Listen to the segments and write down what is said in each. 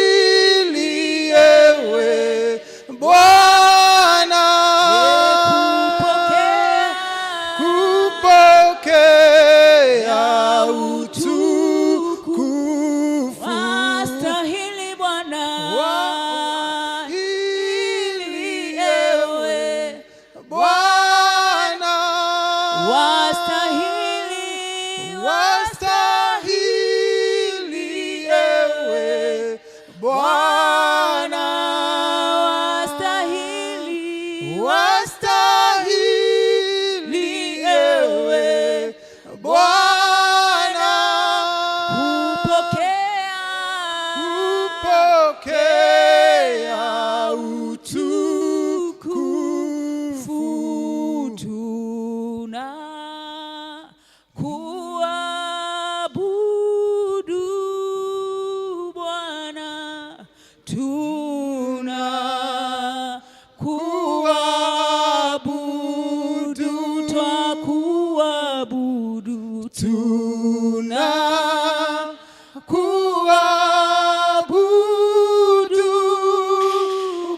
wastahili ewe Bwana kupokea utukufu. Wastahili Bwana, wastahili ewe Bwana, wastahili, wastahili ewe Bwana, wastahili, wastahili ewe Bwana kupokea utukufu. Tuna kuabudu Bwana, tuna kuabudu, twakuabudu, Tuna kuabudu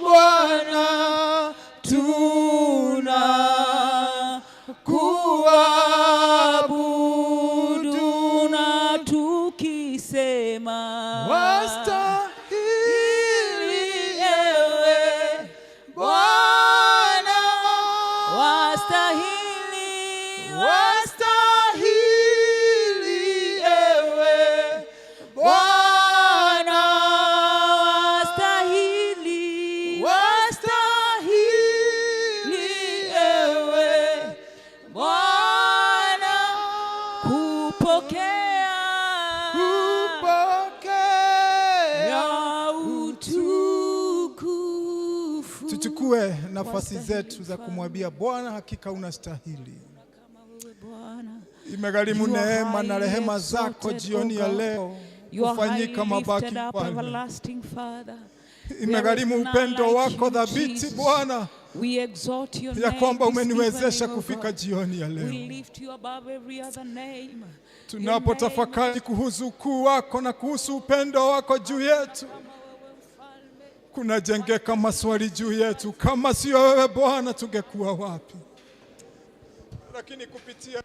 Bwana, tuna kuabudu na tukisema wastahili ewe Bwana, wastahili, wastahili ewe Bwana, wastahili, wastahili ewe Bwana kupokea utukufu. Tuchukue nafasi zetu za kumwambia Bwana, hakika unastahili. Imegharimu neema na rehema zako jioni ya leo kufanyika mabaki Bwana. Imegharimu upendo wako dhabiti Bwana, ya kwamba umeniwezesha kufika jioni ya leo. Tunapotafakari kuhusu ukuu wako na kuhusu upendo wako juu yetu, kunajengeka maswali juu yetu. Kama sio wewe Bwana, tungekuwa wapi? Lakini kupitia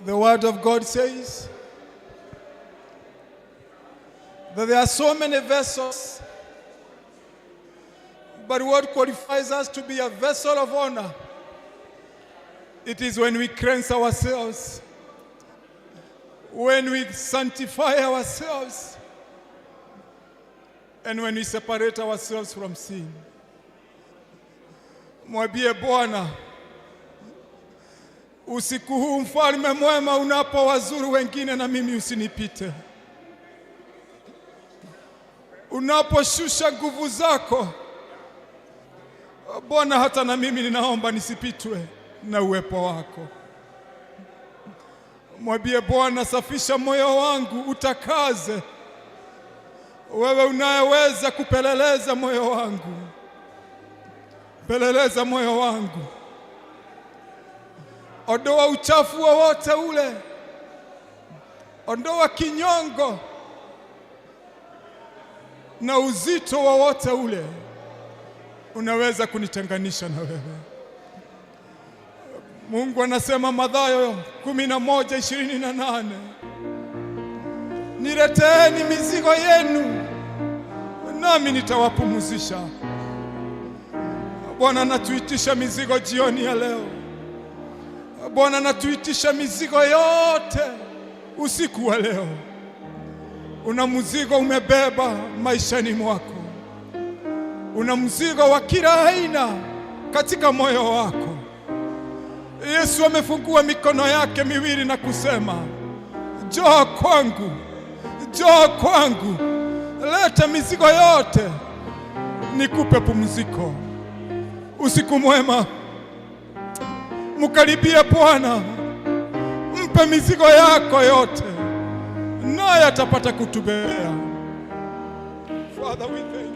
The Word of God says that there are so many vessels, but what qualifies us to be a vessel of honor, it is when we cleanse ourselves, when we sanctify ourselves, and when we separate ourselves from sin. Mwambie Bwana, usiku huu mfalme mwema, unapowazuru wengine na mimi usinipite. Unaposhusha nguvu zako Bwana, hata na mimi ninaomba nisipitwe na uwepo wako. Mwambie Bwana, safisha moyo wangu, utakaze. Wewe unayeweza kupeleleza moyo wangu, peleleza moyo wangu. Ondoa uchafu wowote ule, ondoa kinyongo na uzito wowote ule unaweza kunitenganisha na wewe. Mungu anasema Mathayo 11:28, nileteeni mizigo yenu nami nitawapumzisha. Bwana anatuitisha mizigo jioni ya leo. Bwana anatuitisha mizigo yote usiku wa leo. Una mzigo umebeba maishani mwako, una mzigo wa kila aina katika moyo wako. Yesu amefungua mikono yake miwili na kusema, njoo kwangu, njoo kwangu, leta mizigo yote nikupe pumziko. Usiku mwema, mkaribie Bwana, mpe mizigo yako yote, naye atapata kutubebea. Father, we thank you.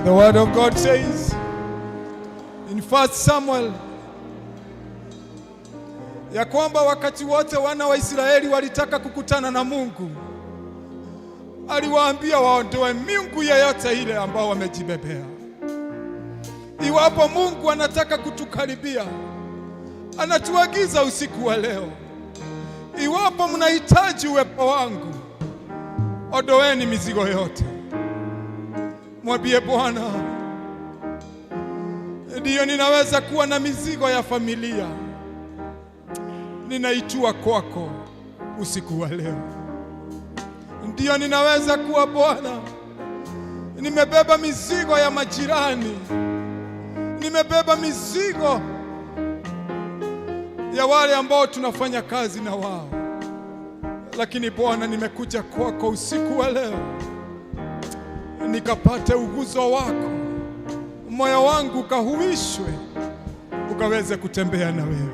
The Word of God says in 1 Samuel ya kwamba wakati wote wana wa Israeli walitaka kukutana na Mungu, aliwaambia waondoe miungu yoyote ile ambao wamejibebea. Iwapo Mungu anataka kutukaribia, anatuagiza usiku wa leo, iwapo mnahitaji uwepo wangu, ondoeni mizigo yote. Mwambie Bwana, ndiyo ninaweza kuwa na mizigo ya familia, ninaitua kwako usiku wa leo. Ndiyo ninaweza kuwa Bwana, nimebeba mizigo ya majirani, nimebeba mizigo ya wale ambao tunafanya kazi na wao, lakini Bwana, nimekuja kwako usiku wa leo nikapate uguzo wako, moyo wangu ukahuishwe, ukaweze kutembea na wewe.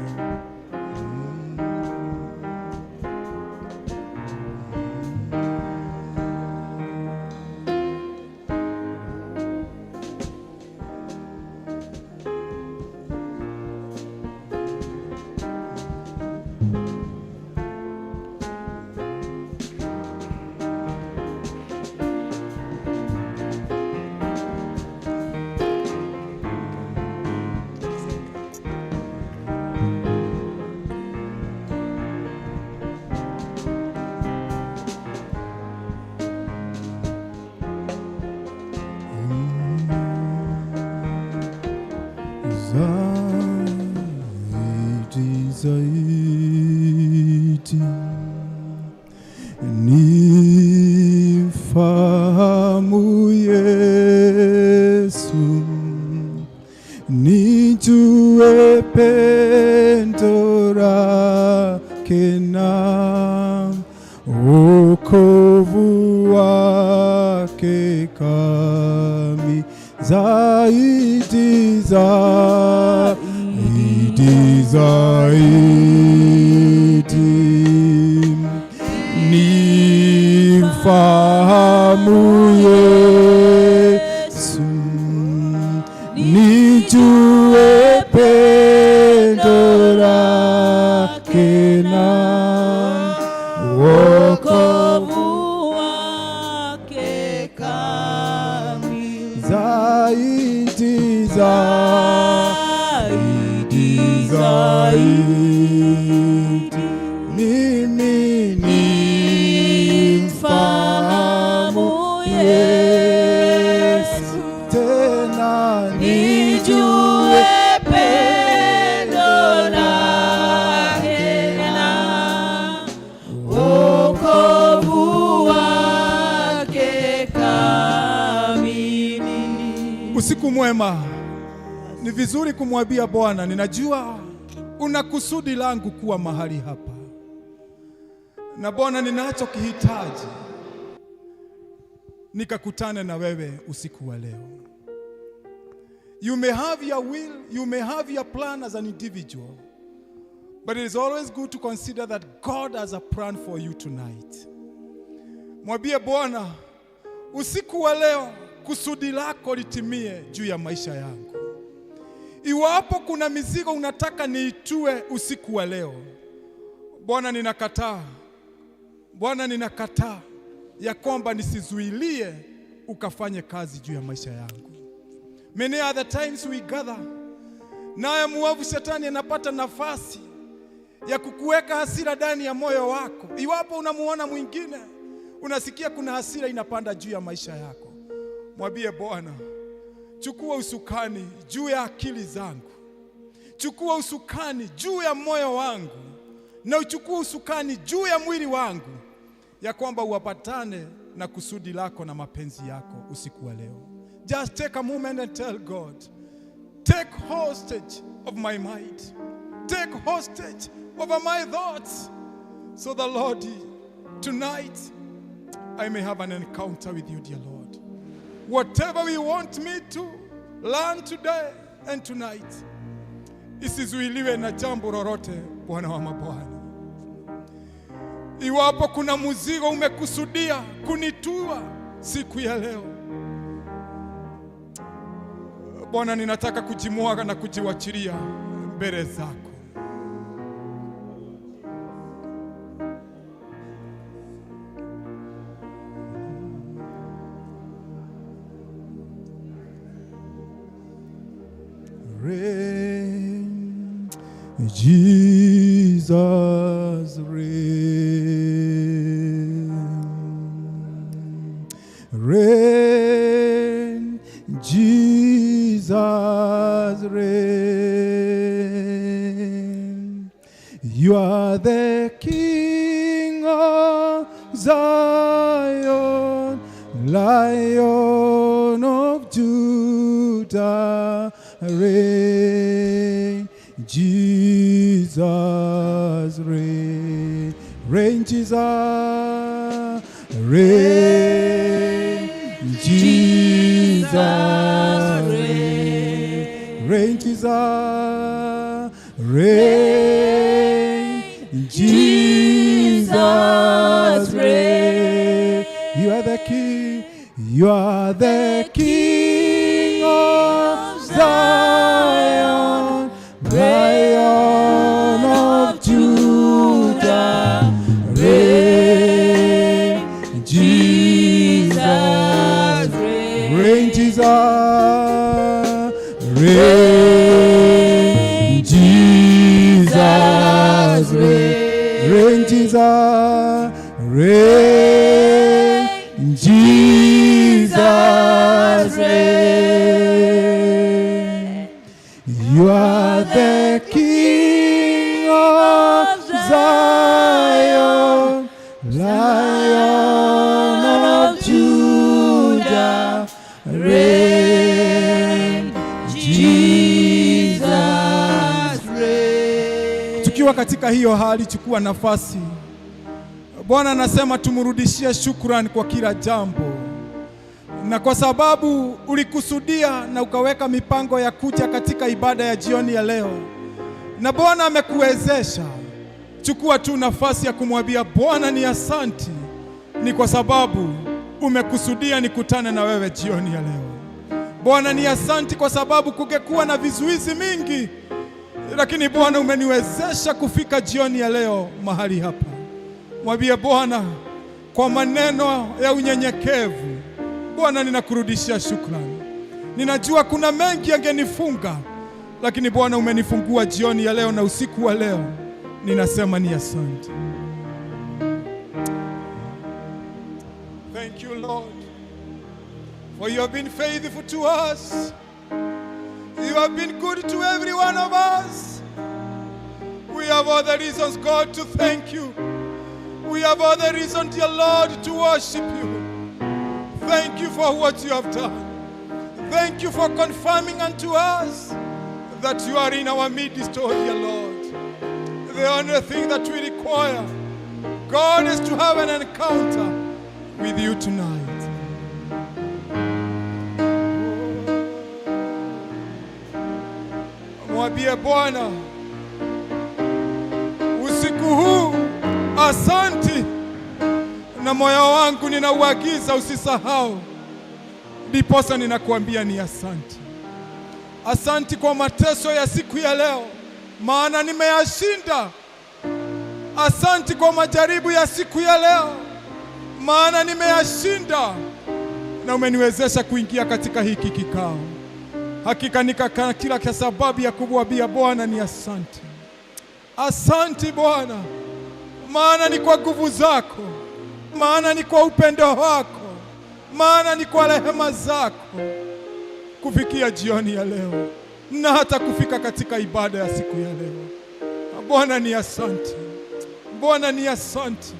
Nifahamu Yesu, nijue pendo lake na wokovu wake kami zaidi nimfahamu Yesu, nijue pendo lake na wokovu wake kamili zaidi mimi nimfahamu Yesu, tena nijue pendo lake na wokovu wake kamili. Usiku mwema. Ni vizuri kumwambia Bwana, ninajua una kusudi langu kuwa mahali hapa, na Bwana, ninachokihitaji nikakutane na wewe usiku wa leo. You may have your will, you may have your plan as an individual, but it is always good to consider that God has a plan for you tonight. Mwambie Bwana, usiku wa leo kusudi lako litimie juu ya maisha yangu. Iwapo kuna mizigo unataka niitue usiku wa leo, Bwana, ninakataa ya kwamba nisizuilie ukafanye kazi juu ya maisha yangu. Many other times we gather, naye muovu shetani anapata nafasi ya kukuweka hasira ndani ya moyo wako. Iwapo unamuona mwingine, unasikia kuna hasira inapanda juu ya maisha yako, mwambie Bwana, chukua usukani juu ya akili zangu, chukua usukani juu ya moyo wangu, na uchukua usukani juu ya mwili wangu, ya kwamba uwapatane na kusudi lako na mapenzi yako usiku wa leo. Just take a moment and tell God, take hostage of my mind, take hostage over my thoughts, so the Lord, tonight I may have an encounter with you, dear Lord. Whatever you want me to learn today and tonight, isizuiliwe na jambo lolote, Bwana wa mabwana. Iwapo kuna mzigo umekusudia kunitua siku ya leo, Bwana, ninataka kujimwaga na kujiwachilia mbele zako. Reign, Jesus, reign. Reign, Jesus, reign. You are the King of Zion, Lion of Judah. Reign, Jesus, reign. Reign, Jesus, reign. Jesus, reign. Reign, Jesus, reign. Jesus, reign. You are the King. You are the King of Zion, Lion of Judah, reign, Jesus, reign, Jesus, reign, Jesus, reign, Jesus, reign, Jesus, reign. You are the King of Zion, Lion katika hiyo hali, chukua nafasi. Bwana anasema tumrudishie shukrani kwa kila jambo, na kwa sababu ulikusudia na ukaweka mipango ya kuja katika ibada ya jioni ya leo, na Bwana amekuwezesha, chukua tu nafasi ya kumwambia Bwana ni asanti, ni kwa sababu umekusudia nikutane na wewe jioni ya leo. Bwana ni asanti kwa sababu kungekuwa na vizuizi mingi, lakini Bwana umeniwezesha kufika jioni ya leo mahali hapa. Mwambie Bwana kwa maneno ya unyenyekevu, Bwana ninakurudishia shukrani. Ninajua kuna mengi yangenifunga, lakini Bwana umenifungua jioni ya leo na usiku wa leo. Ninasema ni asante. Thank you Lord, for you have been faithful to us. You have been good to every one of us. We have all the reasons, God, to thank you. We have all the reason, dear Lord, to worship you. Thank you for what you have done. Thank you for confirming unto us that you are in our midst, oh dear Lord. The only thing that we require, God, is to have an encounter with you tonight. Mwambie Bwana usiku huu asanti, na moyo wangu ninauagiza usisahau. Ndiposa ninakuambia ni asanti. Asanti kwa mateso ya siku ya leo, maana nimeyashinda. Asanti kwa majaribu ya siku ya leo, maana nimeyashinda, na umeniwezesha kuingia katika hiki kikao. Hakika nikakana kila sababu ya kumwambia Bwana ni asanti. Asanti Bwana, maana ni kwa nguvu zako, maana ni kwa upendo wako, maana ni kwa rehema zako kufikia jioni ya leo na hata kufika katika ibada ya siku ya leo. Bwana ni asanti. Bwana ni asanti.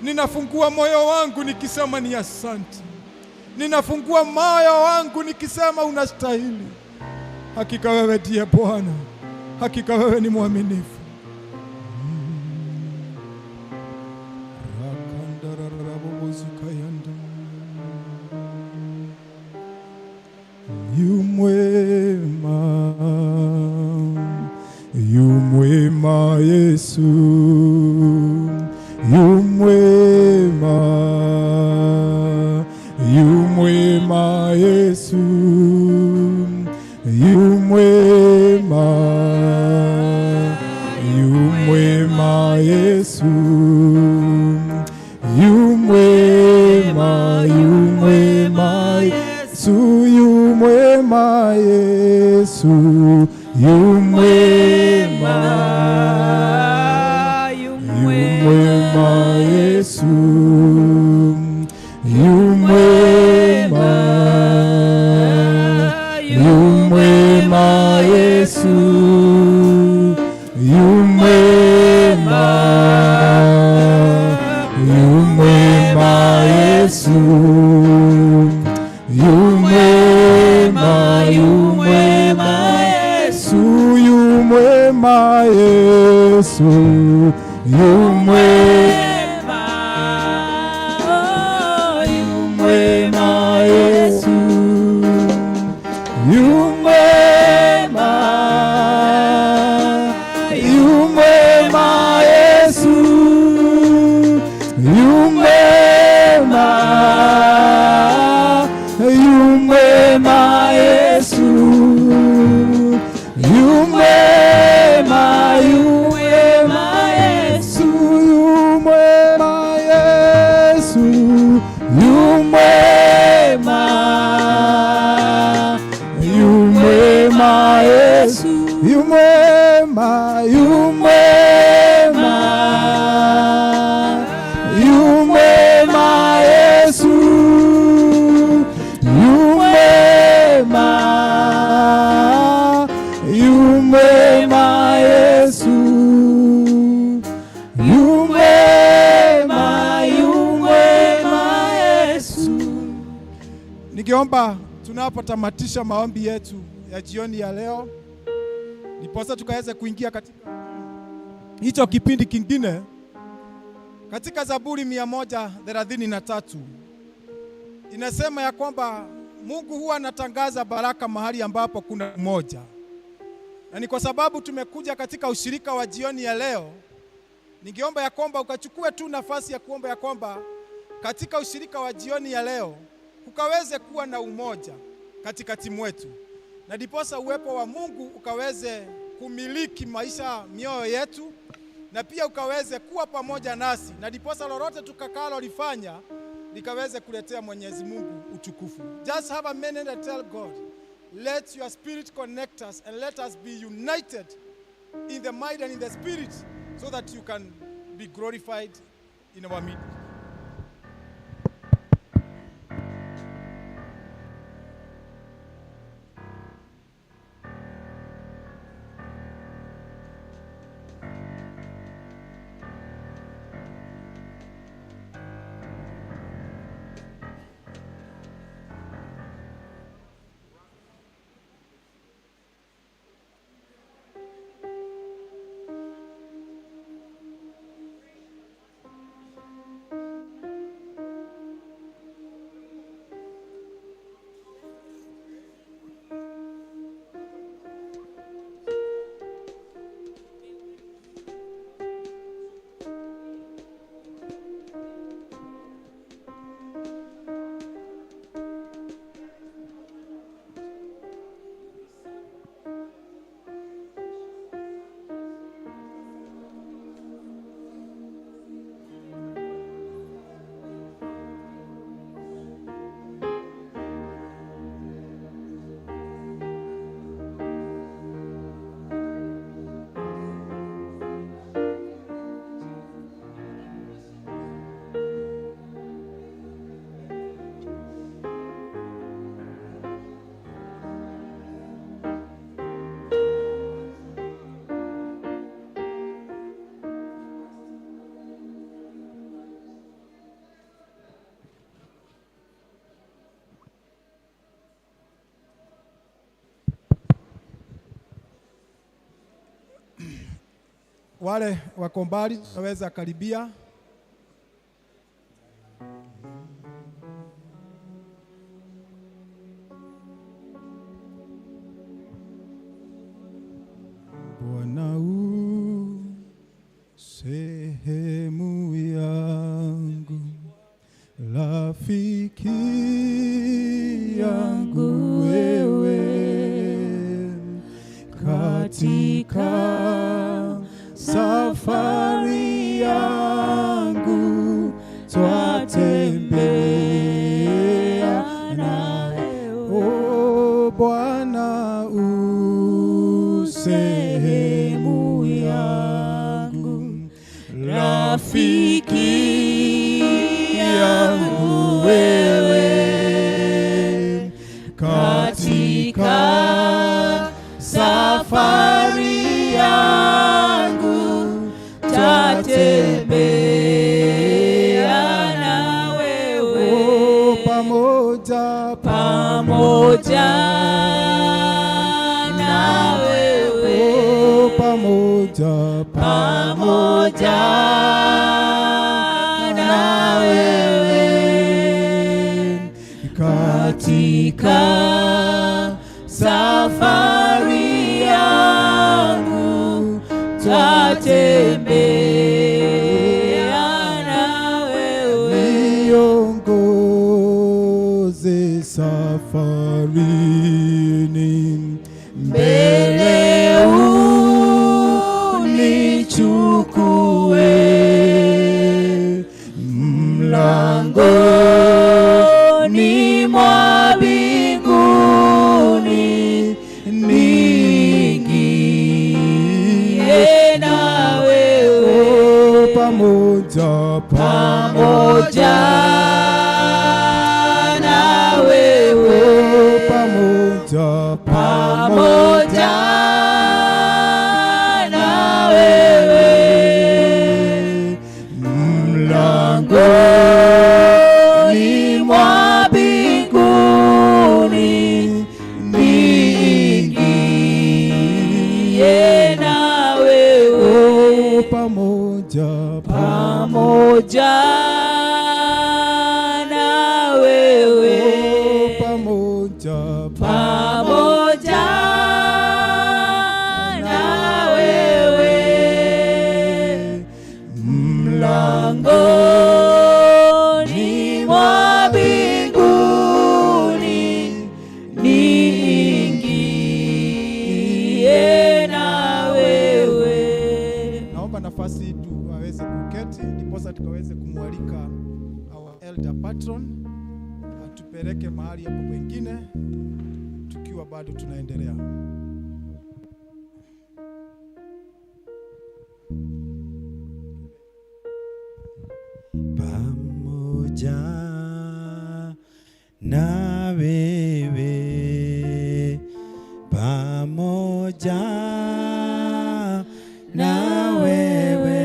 Ninafungua moyo wangu nikisema ni asanti. Ninafungua moyo wangu nikisema unastahili. Hakika wewe ndiye Bwana. Hakika wewe ni mwaminifu. Yu mwema, yu mwema Yesu, yu mwema, yu mwema Yesu, yu mwema, yu mwema Yesu, yu mwema, yu mwema Yesu, yu mwema Yesu, yu mwema, yu mwema Yesu, yu mwema, yu mwema Yesu, yu mwema, yu mwema Yesu, yu mwema, yu mwema Yesu, yu mwema Yesu, yu mwema, yu mwema Yesu, yu mwema, yu mwema Yesu, yu mwema, yu mwema Yesu, yu mwema, yu mwema Yesu, yu mwema Yesu, yu mwema, yu mwema Yesu, yu mwema, yu mwema, yu mwema Yesu, yu mwema, yu mwema Yesu, yu mwema, yu mwema Yesu. Ningeomba tunapotamatisha maombi yetu ya jioni ya leo, ndiposa tukaweze kuingia katika hicho kipindi kingine katika Zaburi 133 inasema ya kwamba Mungu huwa anatangaza baraka mahali ambapo kuna umoja. Na ni kwa sababu tumekuja katika ushirika wa jioni ya leo, ningeomba ya kwamba ukachukue tu nafasi ya kuomba ya kwamba katika ushirika wa jioni ya leo ukaweze kuwa na umoja katika timu yetu, na ndiposa uwepo wa Mungu ukaweze kumiliki maisha mioyo yetu, na pia ukaweze kuwa pamoja nasi, na ndiposa lolote tukakalo lifanya likaweze kuletea Mwenyezi Mungu utukufu. Just have a minute and tell God, let your spirit connect us and let us be united in the mind and in the spirit so that you can be glorified in our midst. Wale wako mbali waweza karibia. Bwana u sehemu yangu, rafiki yangu wewe, katika safari yangu twatembea nawe. O Bwana u sehemu yangu, rafiki yangu wewe, katika safari yangu tatembea na wewe. Pamoja na wewe, pamoja na wewe, katika safari yangu tatembea na wewe. Niongoze safarini, mbele unichukue, mlangoni mwa mbinguni niingie na wewe. Pamoja na wewe, pamoja na wewe, mlangoni mwa mbinguni niingie na wewe. tuweze kumwalika our elder patron atupeleke mahali hapo kwingine tukiwa bado tunaendelea. Pamoja na wewe, pamoja na wewe,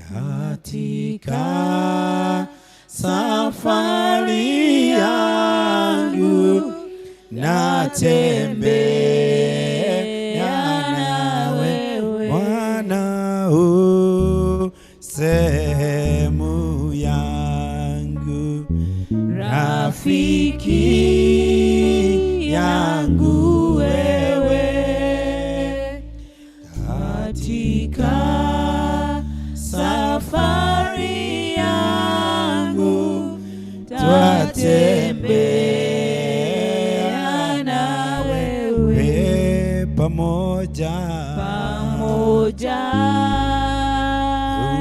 katika safari yangu natembea na wewe, Bwana sehemu yangu, rafiki yangu wewe, katika safari yangu twatembea na wewe, pamoja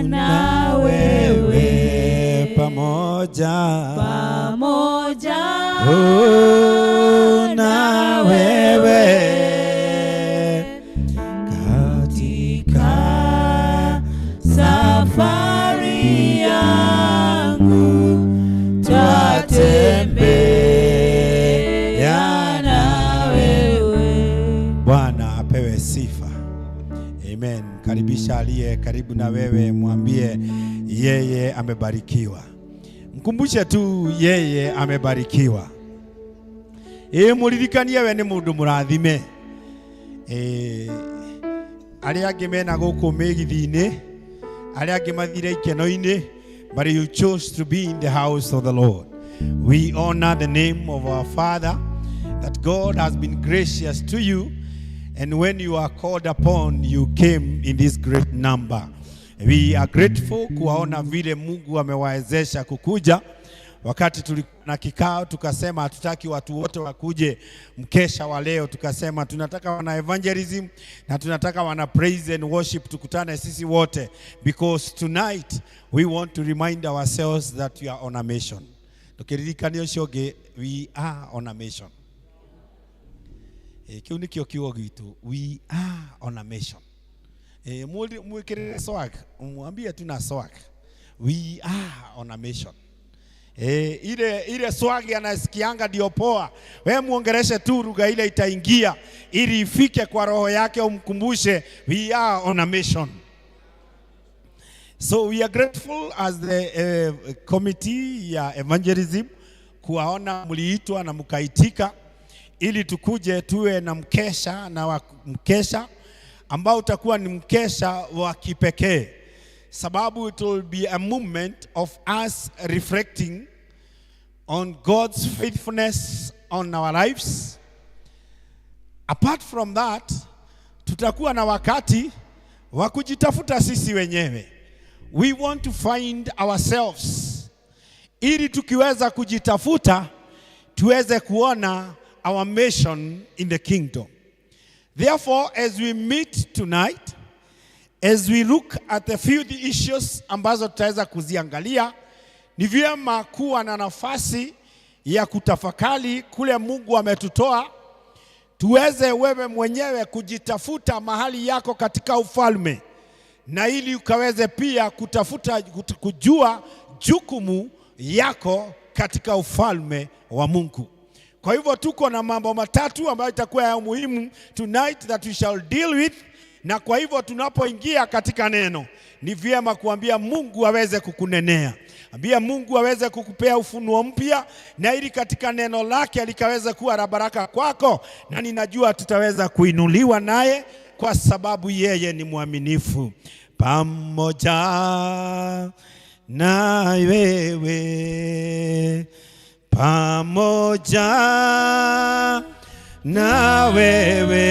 na wewe, pamoja na wewe, katika safari yangu twatembea na wewe. Bwana apewe sifa. Amen. Karibisha aliye karibu na wewe, mwambie yeye amebarikiwa. Mkumbushe tu yeye amebarikiwa. Muririkanie we ni mundu murathime. Aria angi mena guku migithine, aria angi mathire ikeno-ini, but you chose to be in the house of the Lord. We honor the name of our Father, that God has been gracious to you. And when you are called upon, you came in this great number. We are grateful kuwaona vile Mungu amewawezesha kukuja. Wakati tulikuwa na kikao tukasema hatutaki watu wote wakuje mkesha wa leo, tukasema tunataka wana evangelism na tunataka wana praise and worship tukutane sisi wote, because tonight we want to remind ourselves that we are on a mission. Tukiririkania shoge, we are on a mission. Kiu nikio kiugo gitu, we are on a mission. Mwikirire swag, mwambie tuna swag. We are on a mission. Ile swag anasikianga ndio poa. Wewe muongereshe tu lugha ile itaingia ili ifike kwa roho yake, umkumbushe we are on a mission. So we are grateful as the committee ya evangelism kuwaona mliitwa na mkaitika ili tukuje tuwe na mkesha ambao utakuwa ni mkesha wa kipekee, sababu it will be a moment of us reflecting on God's faithfulness on our lives. Apart from that, tutakuwa na wakati wa kujitafuta sisi wenyewe. We want to find ourselves, ili tukiweza kujitafuta tuweze kuona our mission in the kingdom. Therefore, as we meet tonight, as we look at a few issues ambazo tutaweza kuziangalia, ni vyema kuwa na nafasi ya kutafakari kule Mungu ametutoa, tuweze wewe mwenyewe kujitafuta mahali yako katika ufalme, na ili ukaweze pia kujua jukumu yako katika ufalme wa Mungu. Kwa hivyo tuko na mambo matatu ambayo itakuwa ya muhimu tonight that we shall deal with. Na kwa hivyo tunapoingia katika neno, ni vyema kuambia Mungu aweze kukunenea. Ambia Mungu aweze kukupea ufunuo mpya, na ili katika neno lake likaweze kuwa la baraka kwako, na ninajua tutaweza kuinuliwa naye kwa sababu yeye ni mwaminifu. Pamoja na wewe, pamoja na wewe,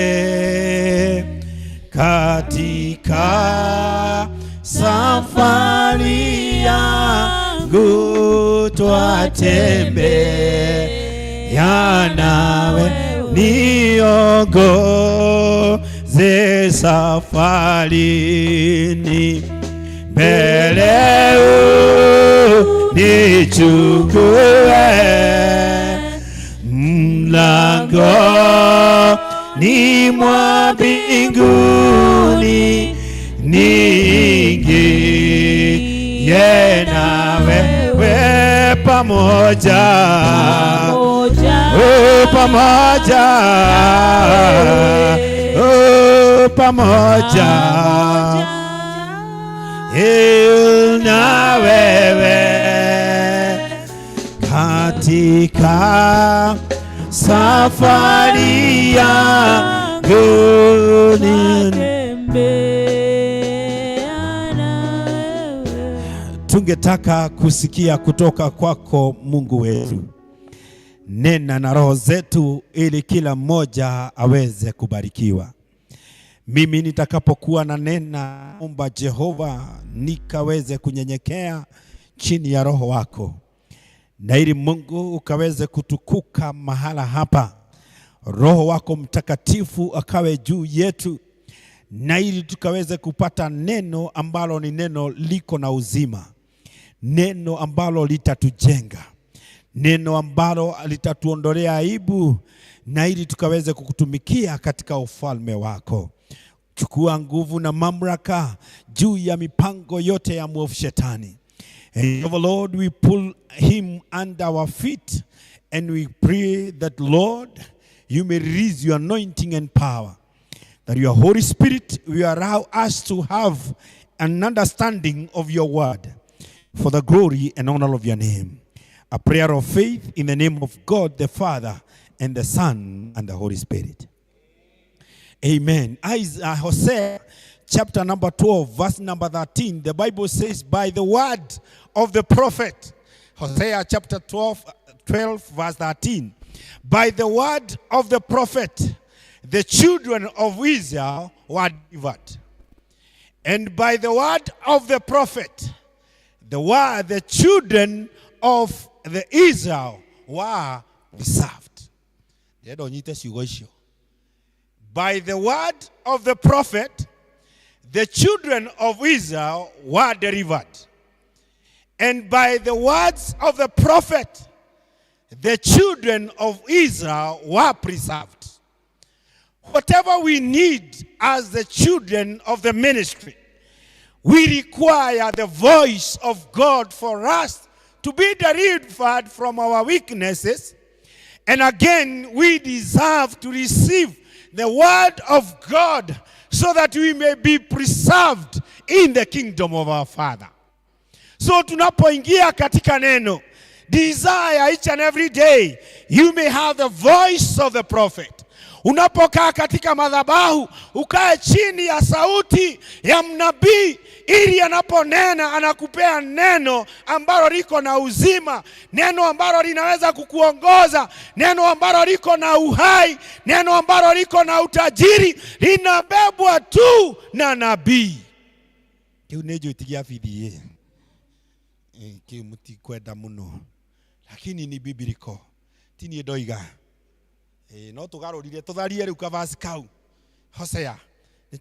katika safari yangu twatembea nawe, niongoze safarini, mbele unichukue mlangoni mwa mbinguni, niingie na wewe pamoja, pamoja, pamoja, na wewe katika safari yangu. Tungetaka kusikia kutoka kwako Mungu wetu. Nena na roho zetu ili kila mmoja aweze kubarikiwa. Mimi nitakapokuwa na nena, omba Jehova nikaweze kunyenyekea chini ya roho wako, na ili Mungu ukaweze kutukuka mahala hapa. Roho wako Mtakatifu akawe juu yetu, na ili tukaweze kupata neno ambalo ni neno liko na uzima, neno ambalo litatujenga, neno ambalo litatuondolea aibu, na ili tukaweze kukutumikia katika ufalme wako. Chukua nguvu na mamlaka juu ya mipango yote ya mwovu shetani. And Lord, we pull him under our feet, and we pray that, Lord, you may release your anointing and power, that your Holy Spirit will allow us to have an understanding of your word, for the glory and honor of your name. A prayer of faith in the name of God the Father and the Son and the Holy Spirit. Amen. Hosea chapter number 12 verse number 13, the Bible says, by the word of the prophet. Hosea chapter 12 verse 13. By the word of the prophet, the children of Israel were delivered. And by the word of the prophet, the children of the Israel were preserved. By the word of the prophet, the children of Israel were delivered. And by the words of the prophet, the children of Israel were preserved. Whatever we need as the children of the ministry, we require the voice of God for us to be delivered from our weaknesses. And again, we deserve to receive the word of God so that we may be preserved in the kingdom of our Father. So tunapoingia katika neno, desire each and every day you may have the voice of the prophet. Unapokaa katika madhabahu, ukae chini ya sauti ya mnabii, ili anaponena anakupea neno ambalo liko na uzima, neno ambalo linaweza kukuongoza, neno ambalo liko na uhai, neno ambalo liko na utajiri, linabebwa tu na nabii. Kiunejo itigia fidie. Kimuti kwenda muno. Lakini ni bibliko. Tini edoiga. No tugarurire tutharie riu kavasi kau. Hosea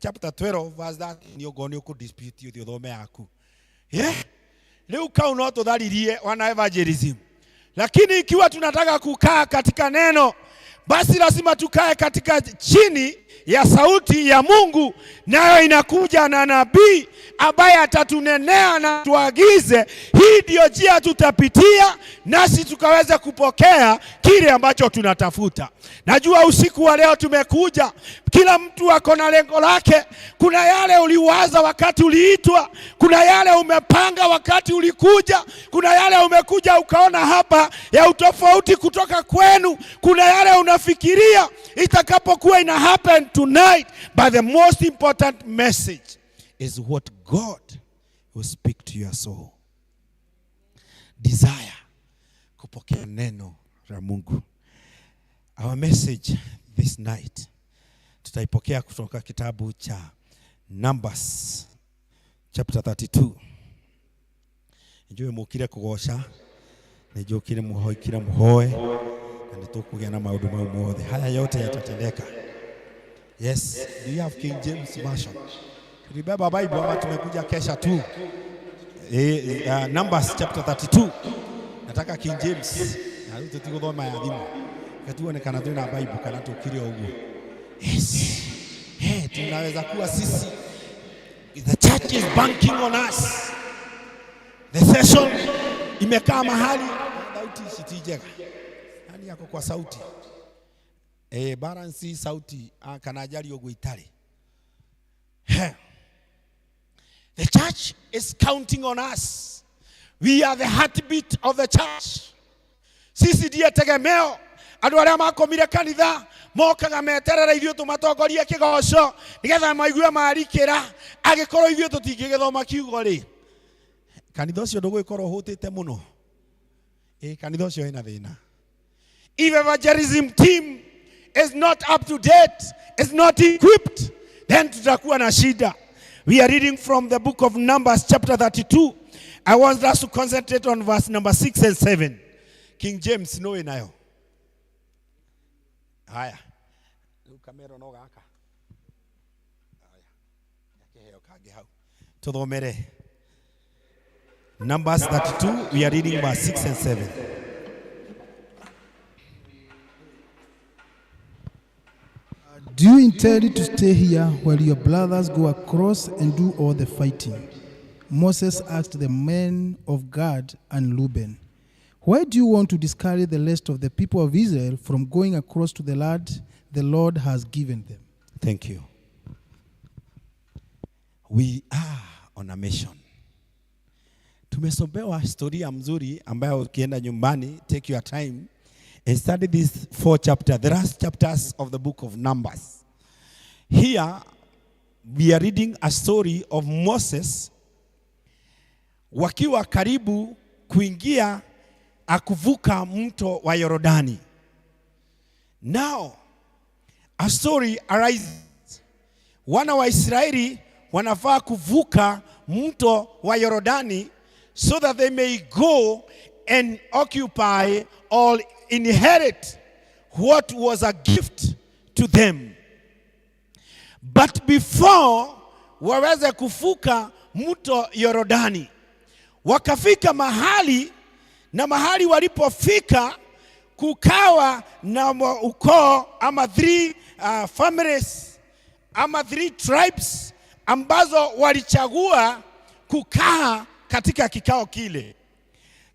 chapter 12 verse that ni ogoni ku dispute yo thome yaku. Riu kau no tutharirie wana evangelism. Lakini ikiwa tunataka kukaa katika neno, basi lazima tukae katika chini ya sauti ya Mungu, nayo inakuja na nabii ambaye atatunenea na tuagize hii ndio njia tutapitia, nasi tukaweza kupokea kile ambacho tunatafuta. Najua usiku wa leo tumekuja, kila mtu ako na lengo lake. Kuna yale uliwaza wakati uliitwa, kuna yale umepanga wakati ulikuja, kuna yale umekuja ukaona hapa ya utofauti kutoka kwenu, kuna yale unafikiria itakapokuwa ina happen tonight. But the most important message is what God will speak to your soul. Desire kupokea neno la Mungu. Our message this night tutaipokea kutoka kitabu cha Numbers chapter 32. Njoo mukire kugosha, njoo kile muhoe kila muhoe, na nitukugia na maundu mau mothe. Haya yote yatatendeka. Yes, do you have King James version? Ribeba Bible ama tumekuja kesha tu. Numbers chapter 32. Nataka King James. Na tutiguthoma ya thimu. Katuonekana tuna Bible kana tukire uguo. Yes. Tunaweza kuwa sisi. The church is banking on us. The session imekaa mahali sauti sitijeka. Nani yako kwa sauti? Balance sauti kana ajali uguo itare. The church is counting on us. We are the heartbeat of the church. Sisi ndiye tegemeo. Andu aria makomire kanitha mokaga meterera ithuĩ tũmatongorie kĩgoco nĩgetha maigue marikĩra agĩkorwo ithuĩ tũtingĩgĩthoma kiugo rĩ. Kanitha ũcio ndũgũgĩkorwo ũhũtĩte mũno. Kanitha ũcio wĩna thĩna. If evangelism team is not up to date, is not equipped, then tutakuwa na shida. We are reading from the book of Numbers chapter 32. I want us to concentrate on verse number 6 and 7. King James no inayo. Haya. Kamera no gaka. Haya. Yakeheo kage hau. Tuthomere. Numbers 32, we are reading verse 6 and 7. Do you intend to stay here while your brothers go across and do all the fighting? Moses asked the men of Gad and Reuben, why do you want to discourage the rest of the people of Israel from going across to the land the Lord has given them? Thank you. We are on a mission. Tumesomewa historia mzuri ambayo ukienda nyumbani, take your time and study these 4 chapters, the last chapters of the book of Numbers. Here, we are reading a story of Moses wakiwa karibu kuingia akuvuka mto wa Yordani. Now, a story arises. Wana wa Israeli wanafaa kuvuka mto wa Yordani so that they may go and occupy or inherit what was a gift to them. But before waweze kuvuka mto Yordani, wakafika mahali, na mahali walipofika kukawa na ukoo ama 3 families ama 3 tribes ambazo walichagua kukaa katika kikao kile.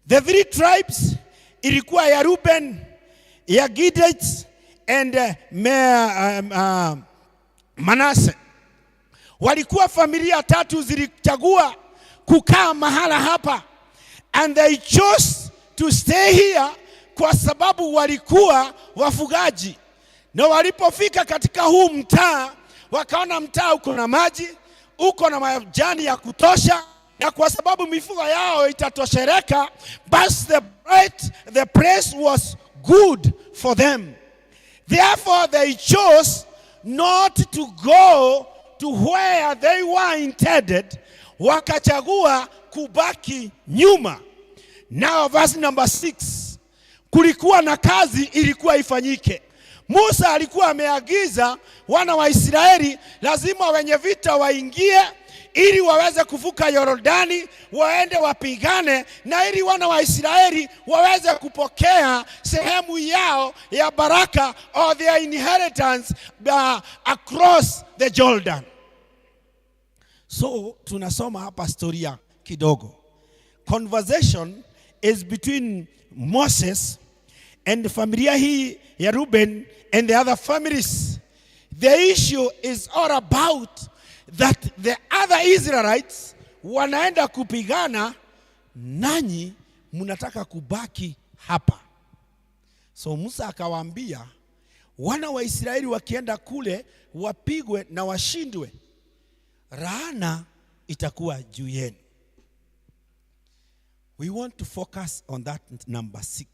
The 3 tribes ilikuwa ya Reuben, ya Gad and Manasseh. Walikuwa familia 3 zilichagua kukaa mahala hapa, and they chose to stay here kwa sababu walikuwa wafugaji. Na walipofika katika huu mtaa, wakaona mtaa uko na maji, uko na majani ya kutosha, na kwa sababu mifugo yao itatoshereka, basi the place was good for them. Therefore they chose not to go to where they were intended, wakachagua kubaki nyuma. Now verse number 6. Kulikuwa na kazi ilikuwa ifanyike. Musa alikuwa ameagiza wana wa Israeli lazima wenye vita waingie ili waweze kuvuka Yordani, waende wapigane, na ili wana wa Israeli waweze kupokea sehemu yao ya baraka or their inheritance across the Jordan. So tunasoma hapa storia kidogo. Conversation is between Moses and familia hii ya Reuben and the other families. The issue is all about that the other Israelites wanaenda kupigana, nanyi mnataka kubaki hapa. So Musa akawaambia wana wa Israeli wakienda kule wapigwe na washindwe, laana itakuwa juu yenu. We want to focus on that number 6.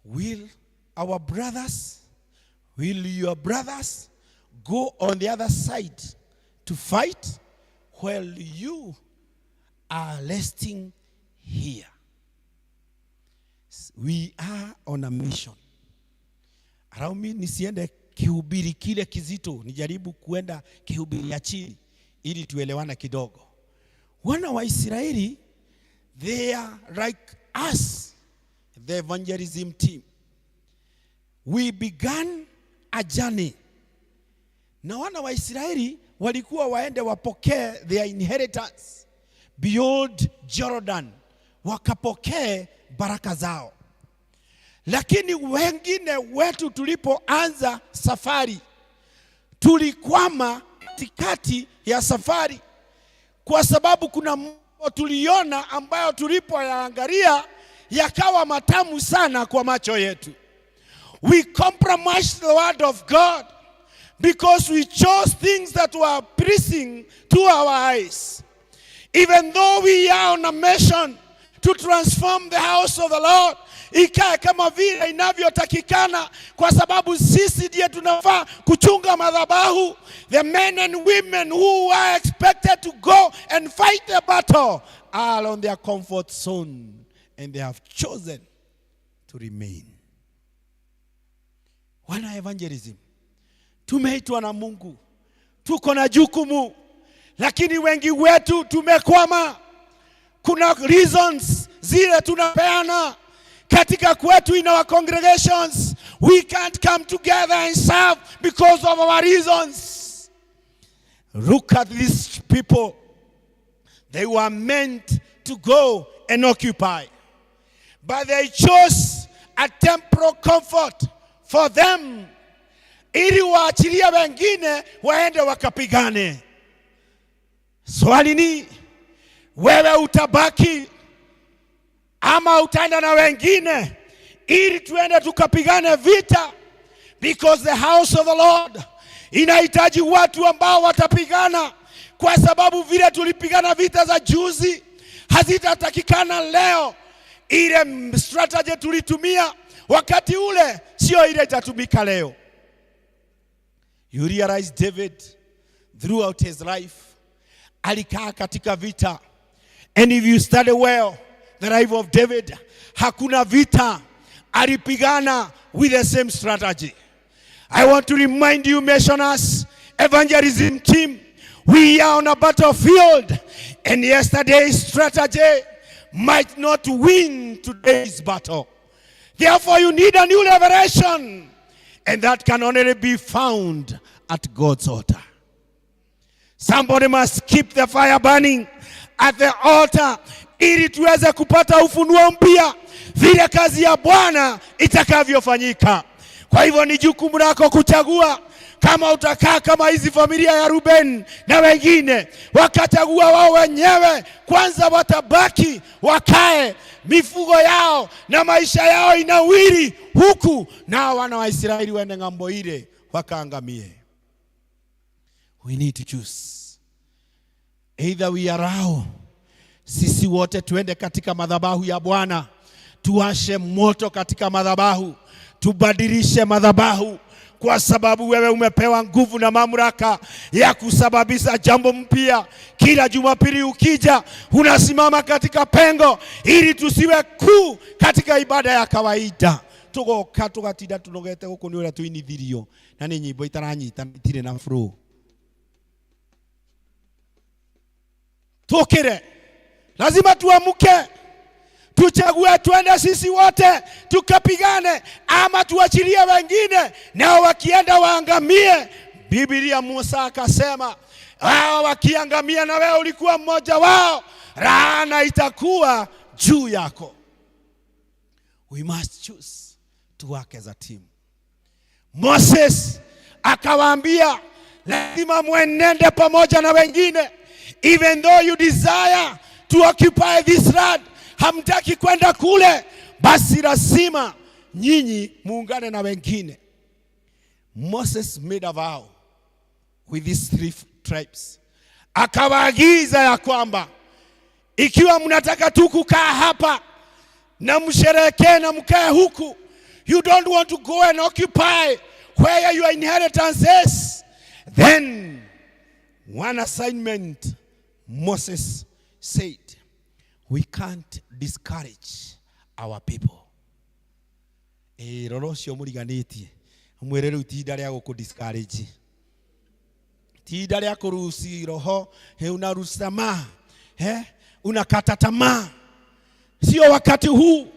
Will your brothers go on the other side to fight while you are resting here? We are on a mission. Allow me nisiende kihubiri kile kizito, nijaribu kuenda kihubiri ya chini ili tuelewane kidogo. Wana wa Israeli, they are like us, the evangelism team. We began a journey. Na wana wa Israeli walikuwa waende wapokee their inheritance beyond Jordan, wakapokee baraka zao. Lakini wengine wetu tulipoanza safari, tulikwama katikati ya safari, kwa sababu kuna mambo tuliona ambayo tulipoyaangalia yakawa matamu sana kwa macho yetu. We compromised the word of God because we chose things that were pleasing to our eyes. Even though we are on a mission to transform the house of the Lord, ikae kama vile inavyotakikana, kwa sababu sisi ndiye tunafaa kuchunga madhabahu. The men and women who are expected to go and fight the battle are on their comfort zone, and they have chosen to remain. Wana evangelism, tumeitwa na Mungu, tuko na jukumu, lakini wengi wetu tumekwama. Kuna reasons zile tunapeana katika kwetu in our congregations. We can't come together and serve because of our reasons. Look at these people. They were meant to go and occupy, but they chose a temporal comfort for them, ili waachilia wengine waende wakapigane. Swali ni, wewe utabaki ama utaenda na wengine ili tuende tukapigane vita? Because the house of the Lord inahitaji watu ambao watapigana, kwa sababu vile tulipigana vita za juzi hazitatakikana leo. Ile strategy tulitumia wakati ule sio ile itatumika leo. You realize David throughout his life alikaa katika vita. And if you study well the life of David, hakuna vita alipigana with the same strategy. I want to remind you, missioners, evangelism team, we are on a battlefield, and yesterday's strategy might not win today's battle. Therefore, you need a new revelation, and that can only be found at God's altar. Somebody must keep the fire burning at the altar, ili tuweze kupata ufunuo mpya vile kazi ya Bwana itakavyofanyika. Kwa hivyo ni jukumu lako kuchagua kama utakaa kama hizi familia ya Ruben na wengine wakachagua wao wenyewe kwanza watabaki wakae, mifugo yao na maisha yao inawiri huku, na wana wa Israeli waende ngambo ile wakaangamie. We need to choose. Either we allow sisi wote tuende katika madhabahu ya Bwana, tuashe moto katika madhabahu, tubadilishe madhabahu, kwa sababu wewe umepewa nguvu na mamlaka ya kusababisha jambo mpya. Kila Jumapili ukija unasimama katika pengo ili tusiwe kuu katika ibada ya kawaida. Tugoka tugatida tunogete guku ni ura tuinithirio na ni nyimbo itaranyita itire na flow. Tukire, lazima tuamuke, tuchague tuende sisi wote tukapigane, ama tuachilie wengine nao wakienda waangamie. Biblia Musa akasema wao wakiangamia na wewe ulikuwa mmoja wao, laana itakuwa juu yako. We must choose to work as a team. Moses akawaambia lazima muenende pamoja na wengine. Even though you desire to occupy this land, hamtaki kwenda kule, basi lazima nyinyi muungane na wengine. Moses made a vow with these 3 tribes. Akawaagiza ya kwamba ikiwa mnataka tu kukaa hapa na msherehekee na mkae huku, you don't want to go and occupy where your inheritance is, then one assignment Moses said, we can't discourage our people. Rorosio muriganitie mwere rĩu ti ihinda rĩa gũkũ-discourage, ti ihinda rĩa kũruci roho unarusi tamaa, unakata tamaa. Sio wakati huu,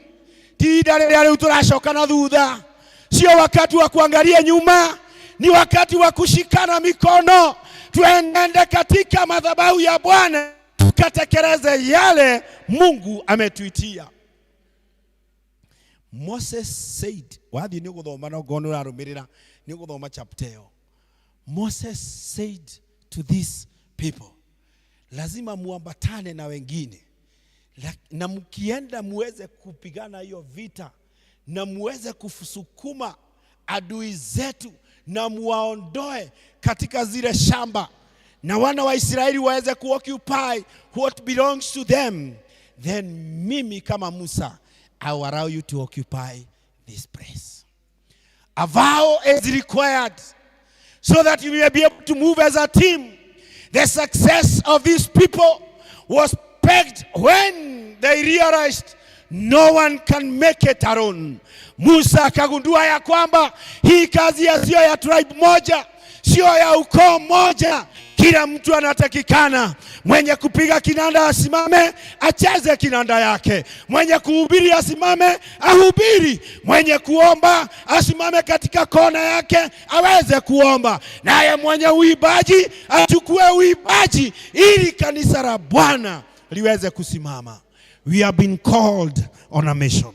ti ihinda rĩrĩa rĩu tũracoka na thutha, sio wakati wa kuangalia nyuma, ni wakati wa kushikana mikono tuende katika madhabahu ya Bwana tukatekeleze yale Mungu ametuitia. Moses said, wathi ni guthoma no ngono rarumirira ni guthoma chapter yo. Moses said to these people, lazima muambatane na wengine, na mkienda muweze kupigana hiyo vita, na muweze kusukuma adui zetu na muwaondoe katika zile shamba, na wana wa Israeli waweze kuoccupy what belongs to them. Then mimi kama Musa, I will allow you to occupy this place. A vow is required so that you may be able to move as a team. The success of these people was pegged when they realized no one can make it alone. Musa akagundua ya kwamba hii kazi sio ya tribe moja, sio ya ukoo moja. Kila mtu anatakikana, mwenye kupiga kinanda asimame acheze kinanda yake, mwenye kuhubiri asimame ahubiri, mwenye kuomba asimame katika kona yake aweze kuomba, naye mwenye uibaji achukue uibaji, ili kanisa la Bwana liweze kusimama. We have been called on a mission.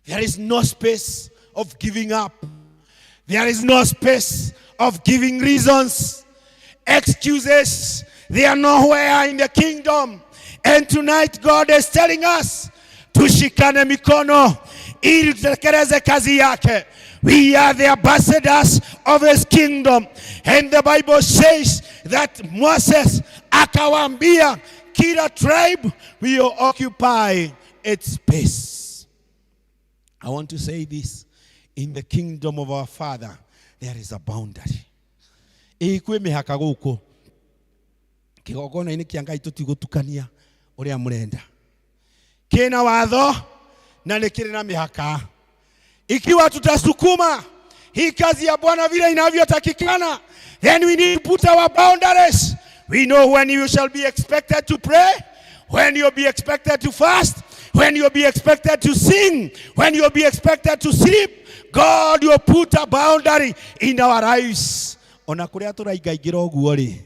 There is no space of giving up. There is no space of giving reasons, excuses. They are nowhere in the kingdom. And tonight God is telling us, tushikane mikono ili tutekeleze kazi yake. We are the ambassadors of his kingdom. And the Bible says that Moses akawaambia kila tribe will occupy its space. I want to say this. In the kingdom of our Father, there is a boundary. Ikwe mihaka guko. Kigogona ini kia Ngai tutigutukania uria murenda. Kina watho na nikiri na mihaka. Ikiwa tutasukuma hii kazi ya Bwana vile inavyotakikana, then we need to put our boundaries. We know when you shall be expected to pray, when you'll be expected to fast, when you'll be expected to sing, when you'll be expected to sleep. God will put a boundary in our lives. Ona kuria turaigaingira oguo ri,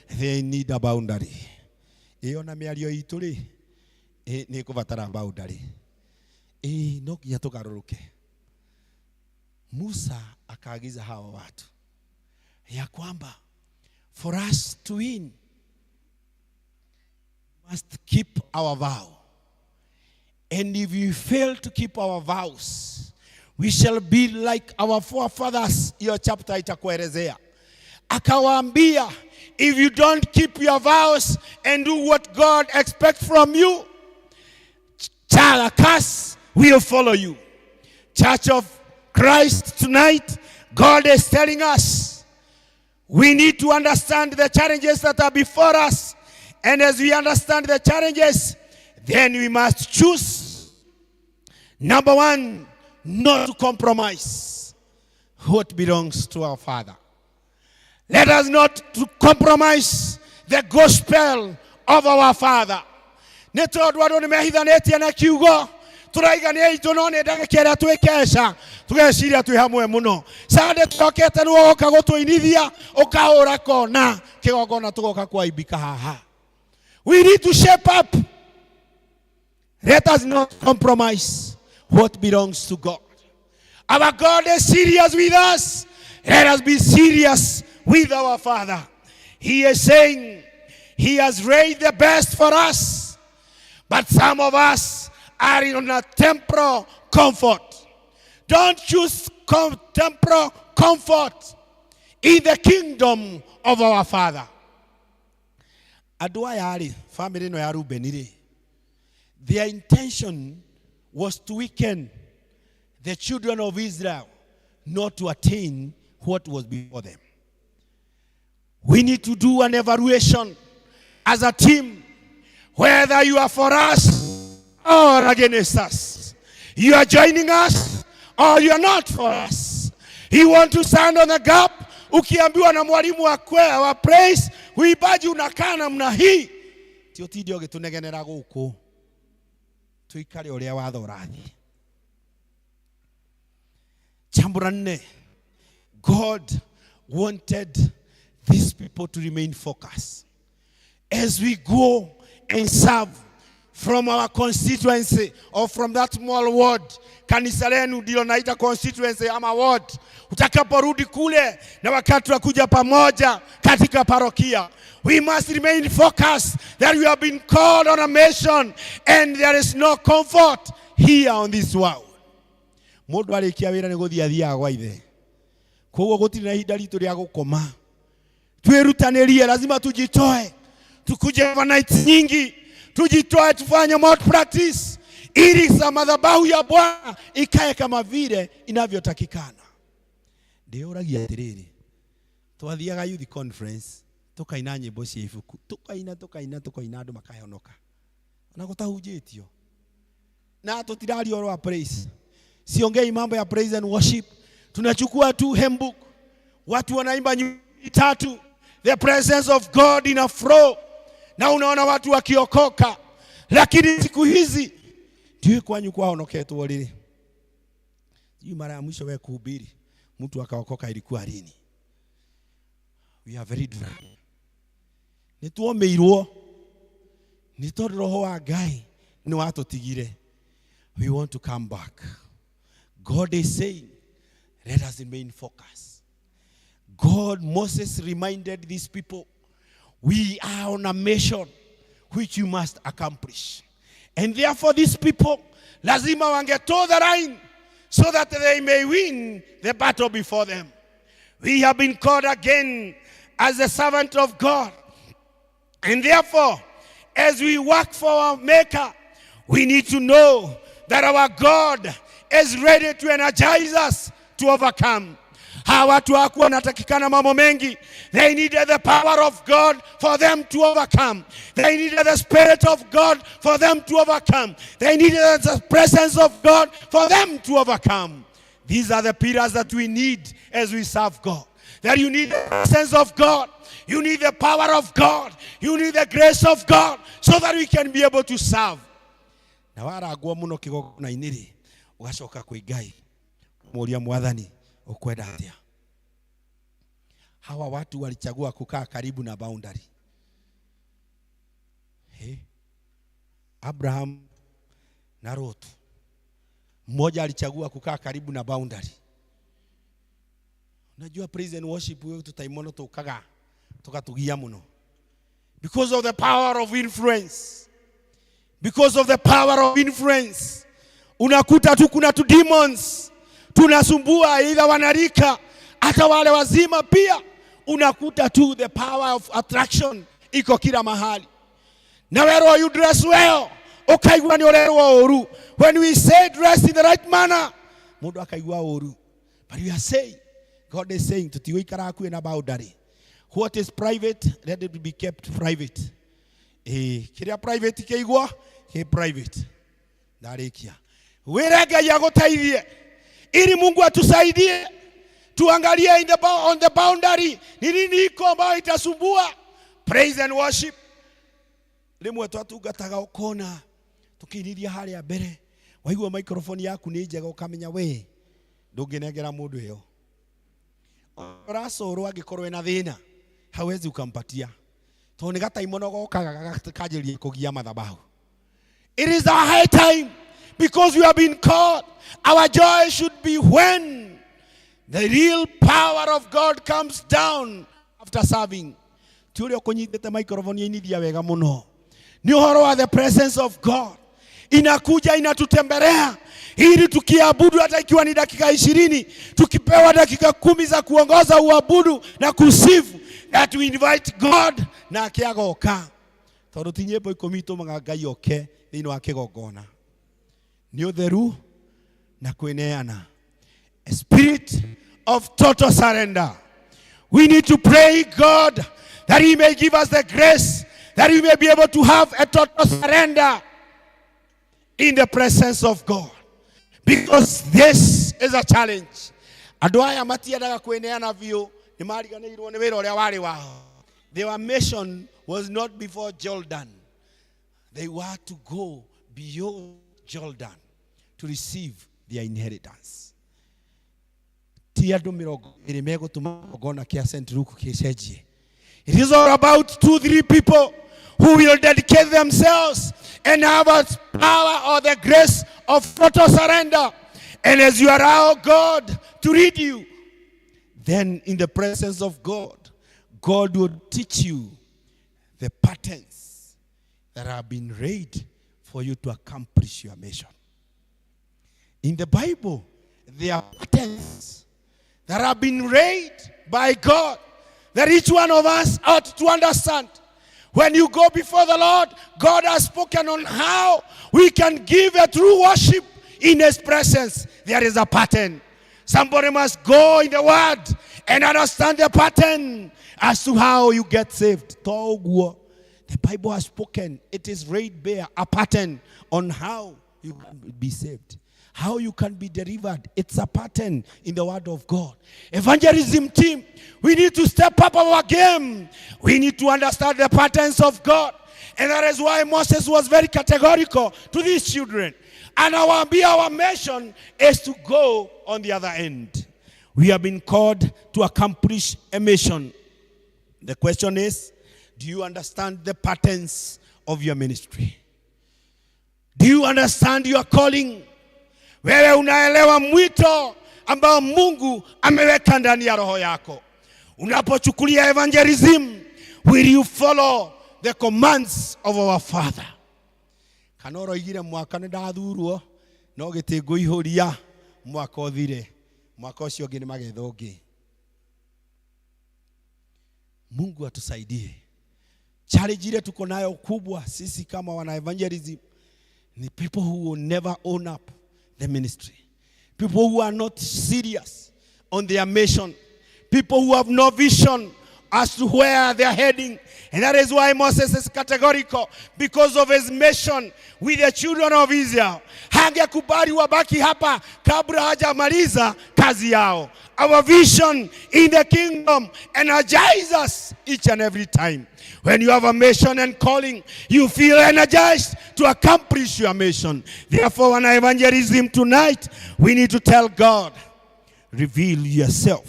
they need a boundary. Ona miario itu ri, ni kubatara boundary. No nginya tugaruruke. Musa akaagiza hawa watu ya kwamba for us to win, we must keep our vow. And if we fail to keep our vows, we shall be like our forefathers. Hiyo chapter itakuelezea. Akawaambia, if you don't keep your vows and do what God expects from you, a curse will follow you. Church of Christ, tonight, God is telling us, we need to understand the challenges that are before us. And as we understand the challenges, then we must choose, number one, not to compromise what belongs to our Father. Let us not to compromise the gospel of our Father. Nitodwaro nimehithanetie na kiugo turaigania itonone ndagekera twikesha tugeciria twi hamwe muno sande tukete nuo kagutuinithia ukahura kona kigogona tugoka kwaibika haha. We need to shape up. Let us not compromise what belongs to God. Our God is serious with us. Let us be serious with our Father. He is saying He has raised the best for us. But some of us are in a temporal comfort. Don't choose temporal comfort in the kingdom of our Father. Adua yari family no ya Reuben. Their intention was to weaken the children of Israel, not to attain what was before them. We need to do an evaluation as a team, whether you are for us or against us. You are joining us or you're not for us. You want to stand on the gap. Ukiambiwa na mwalimu wa praise, uibaji unakaa namna hii. Tio tidi ogitunegenera guku. Tuikare uria watho rathi. Jambo la 4. God wanted these people to remain focused. As we go and serve from our constituency or from that small ward, kanisa lenu ndilo naita constituency ama ward, utakaporudi kule na wakati wa kuja pamoja katika parokia, we must remain focused that we have been called on a mission and there is no comfort here on this world. Mundu arikia wira ni guthia thia gwa ithe. Koguo gutiri na ihinda ritu ria gukoma. Twirutanirie, lazima tujitoe. Tukuje overnight nyingi, tujitoe tufanye mod practice ili za madhabahu ya Bwana ikae kama vile inavyotakikana. Ndio uragia atiriri. Twathiaga youth conference, tukaina nyimbo cia ibuku, tukaina andu makayonoka. Na gutahunjitio. Na tutirari oro wa praise. Siongei mambo ya praise and worship. Tunachukua tu hymnbook. Watu wanaimba nyimbo 3. The presence of God in a flow. Na unaona watu wakiokoka. Lakini siku hizi ndio kwanyu kwaonoketwo riri. Sijui mara ya mwisho wewe kuhubiri mtu akaokoka ilikuwa lini? We are very dry. Nituomeirwo. Nitondu roho wa Ngai ni watutigire. We want to come back. God is saying, let us remain focused. Moses reminded these people, we are on a mission which you must accomplish. And therefore these people, lazima wangetoe the line so that they may win the battle before them. We have been called again as a servant of God. And therefore, as we work for our Maker, we need to know that our God is ready to energize us to overcome. Hawa watu hawakuwa wanatakikana mambo mengi. They needed the power of God for them to overcome. They needed the Spirit of God for them to overcome. They needed the presence of God for them to overcome. These are the pillars that we need as we serve God. That you need the presence of God. You need the power of God. You need the grace of God so that we can be able to serve. Na waragwo muno kigogona iniri ugacoka kwi Ngai muria mwathani ukwenda atia. Hawa watu walichagua kukaa karibu na boundary. Abraham na Lot. Mmoja alichagua kukaa karibu na boundary. Unajua praise and worship wewe tutaimono tukaga tukatugia muno. Because of the power of influence. Because of the power of influence. Unakuta tu kuna tu demons tunasumbua, either wanarika hata wale wazima pia. Unakuta tu the power of attraction iko kila mahali. Na wewe you dress well, ukaigwa ni olerwa oru. When we say dress in the right manner, mundu akaigwa oru. But we are saying, God is saying tutiwe ikara ku na boundary. What is private, let it be kept private. Kiria private keigwa ke private. Ndarikia wirega ya gutaithie ili Mungu atusaidie tuangalie on the boundary ni nini iko ambayo itasumbua praise and worship. Limwe twatungataga ukona tukiniria haria mbere waigua microphone yaku ni njega ukamenya we ndunginengera mundu iyo raso angikorwo ena thina hawezi ukampatia to ni gataimono gokaga kajirie kugia madhabahu. It is a high time because we have been called. Our joy should be when the real power of God comes down after serving. Tulio kunyitete microphone ini dia wega muno. Ni uhoro wa the presence of God. Inakuja inatutembelea ili tukiabudu hata ikiwa ni dakika 20, tukipewa dakika 10 za kuongoza uabudu na kusifu, that we invite God na akiagoka. Tondu tinyebo ikomito Ngai oke thini wa kigongona. Ni utheru na kweneana. A spirit of total surrender. We need to pray God that He may give us the grace that we may be able to have a total surrender in the presence of God. Because this is a challenge. Andũ aya matiendaga kweneana biũ, nĩ mariganĩirwo nĩ wĩra ũrĩa warĩ wao. Their mission was not before Jordan. They were to go beyond Jordan to receive their inheritance. Ti andũ 20 megũtũma kĩgongona kĩa St. Luke kĩcenjie. It is all about 2-3 people who will dedicate themselves and have a power or the grace of total surrender. And as you allow God to lead you, then in the presence of God, God will teach you the patterns that have been laid for you to accomplish your mission. In the Bible, there are patterns that have been laid by God that each one of us ought to understand. When you go before the Lord, God has spoken on how we can give a true worship in His presence. There is a pattern. Somebody must go in the Word and understand the pattern as to how you get saved. The Bible has spoken. It is laid bare a pattern on how you can be saved, how you can be delivered. It's a pattern in the Word of God. Evangelism team, we need to step up our game. We need to understand the patterns of God. And that is why Moses was very categorical to these children. And our mission is to go on the other end. We have been called to accomplish a mission. The question is, do you understand the patterns of your ministry? Do you understand your calling? Wewe unaelewa mwito ambao Mungu ameweka ndani ya roho yako. Unapochukulia evangelism, will you follow the commands of our Father? Kanoro igire mwaka ndathurwo no gitingo ihuria mwaka othire mwaka ucio ngi ni magetho ngi. Mungu atusaidie. Challenge ile tuko nayo kubwa sisi kama wana evangelism ni people who will never own up the ministry. People who are not serious on their mission. People who have no vision as to where they are heading. And that is why Moses is categorical, because of his mission with the children of Israel. Hangekubali wabaki hapa kabla hajamaliza kazi yao. Our vision in the kingdom energizes us each and every time. When you have a mission and calling, you feel energized to accomplish your mission. Therefore, when evangelism tonight, we need to tell God, reveal yourself.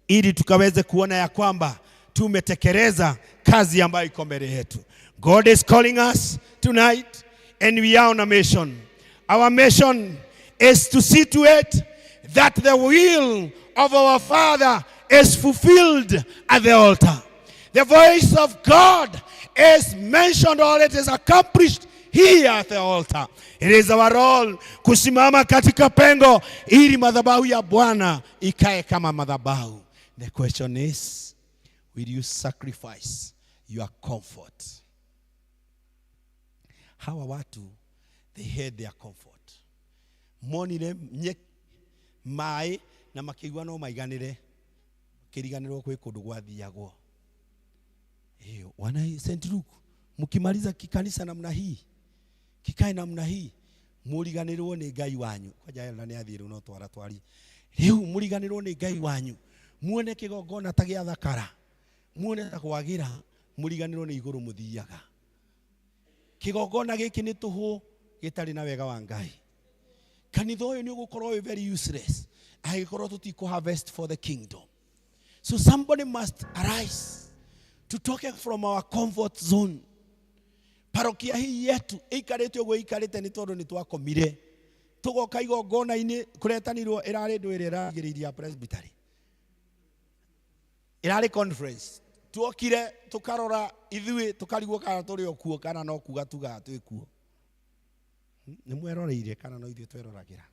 Ili tukaweze kuona ya kwamba tumetekeleza kazi ambayo iko mbele yetu. God is calling us tonight and we are on a mission. Our mission is to see to it that the will of our Father is fulfilled at the altar. The voice of God is mentioned or it is accomplished here at the altar. It is our role kusimama katika pengo ili madhabahu ya Bwana ikae kama madhabahu. The question is, will you sacrifice your comfort? Hawa watu, they had their comfort. Monire nye mai na makigwa no maiganire. Kiriganiro kwe kundu gwathiagwo. Wana St. Luke, mukimaliza kikanisa namna hii, kikae namna hii, muriganirwo ni Ngai wanyu. Kwaja na ni athire no twara twari. Riu muriganirwo ni Ngai wanyu. Muone kigongona ta gia thakara. Muone ta kwagira, muriganirwo ni iguru muthiaga. Kigongona giki ni tuhu gitari na wega wa Ngai. Kanitha uyu ni ugukorwo very useless. Agikorwo tutiko harvest for the kingdom. So somebody must arise to talk from our comfort zone. Parokia hii yetu ikarete ugo ikarete ni tondu ni twakomire. Tugoka igongona ini kuretanirwo irari ndwire ragiriria presbytery. Irari conference. Tuokire tukarora ithui tukarigwo kana turi okuo kana no kuga tuga twikuo. Ni mweroreire kana no ithui tweroragira.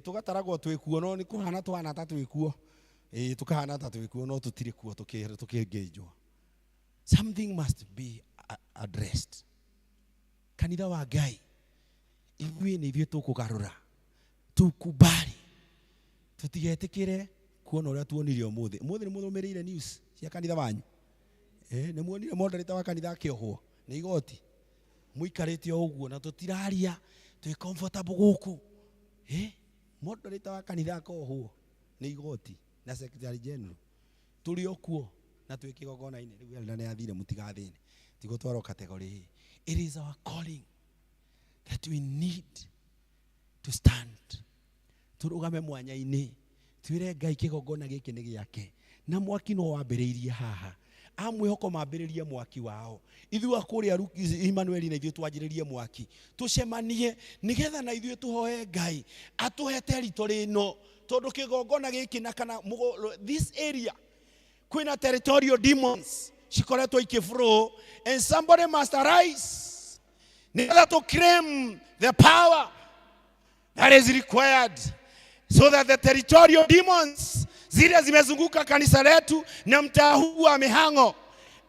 Tugataragwo twikuo no ni kuhana twana ta twikuo. Tukahana ta twikuo no tutire kuo tukengejwo. Something must be addressed. Kanitha wa Ngai ithui ni ithui tukugarura. Tukubali. Tutigetikire kuona uria tuonirio muthi ni muthumirire news cia kanitha wanyu ni muonire moderator wa kanitha akiohwo ni igoti muikarite uguo na tutiraria twi comfortable guku moderator wa kanitha ko huo ni igoti na secretary general tuli okuo na twi kigogona-ini riu elda ni athire mutigathine tigo twaro category. It is our calling that we need to stand, turugame mwanya-ini twire Ngai kigogona giki ni giake na mwaki no wambiriirie haha amwihoko mambiririe mwaki wao ithu akuria Emmanuel na ithu twanjiririe mwaki tucemanie nigetha na ithu tuhoe Ngai atuhe territory no tondu kigogona giki na kana this area kwina territorial demons cikoretwo ikiflow and somebody must arise nigetha to claim the power that is required so that the territorial demons zile zimezunguka kanisa letu na mtaa huu wa mihango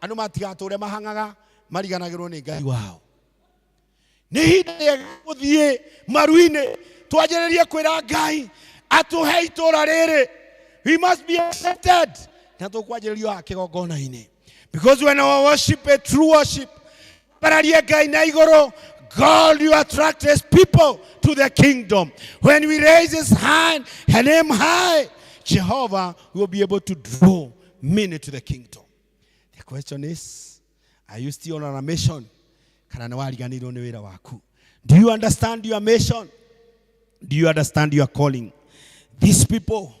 andu matigatũre mahangaga mariganagĩrwo nĩ Ngai wao. Nĩ hinda ya gũthiĩ maru-inĩ twanjĩrĩrie kwĩra Ngai atũhe itũra rĩrĩ. We must be accepted na tũkwanjĩrĩrio kĩgongona-inĩ, because when our worship a true worship pararie Ngai na igũrũ, God will attract his people to the kingdom. When we raise his hand and aim high, Jehovah will be able to draw many to the kingdom. The question is, are you still on a mission? Do you understand your mission? Do you understand your calling? These people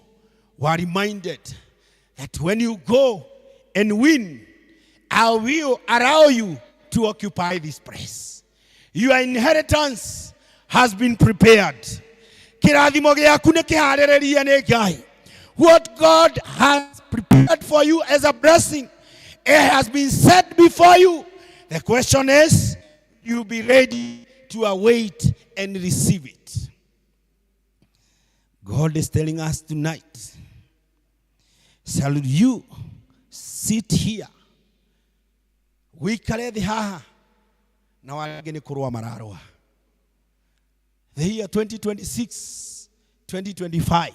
were reminded that when you go and win, I will allow you to occupy this place. Your inheritance has been prepared. What God has prepared for you as a blessing, it has been set before you. The question is, you'll be ready to await and receive it. God is telling us tonight, shall you sit here? We kare the year 2026, 2025.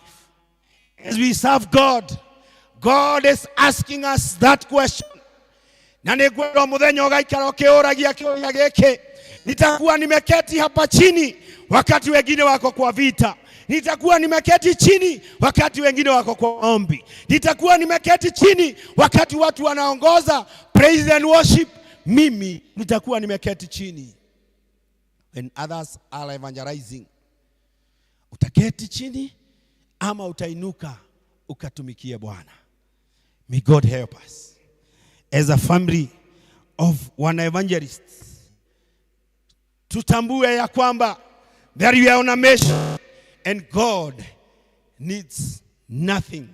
As we serve God, God is asking us that question. Nitakuwa nimeketi hapa chini wakati wengine wako kwa vita. Nitakuwa nimeketi chini wakati wengine wako kwa ombi. Nitakuwa nimeketi chini wakati watu wanaongoza praise and worship. Mimi nitakuwa nimeketi chini when others are evangelizing. Utaketi chini ama utainuka ukatumikie Bwana. May God help us as a family of one evangelist, tutambue ya kwamba that we are on a mission and God needs nothing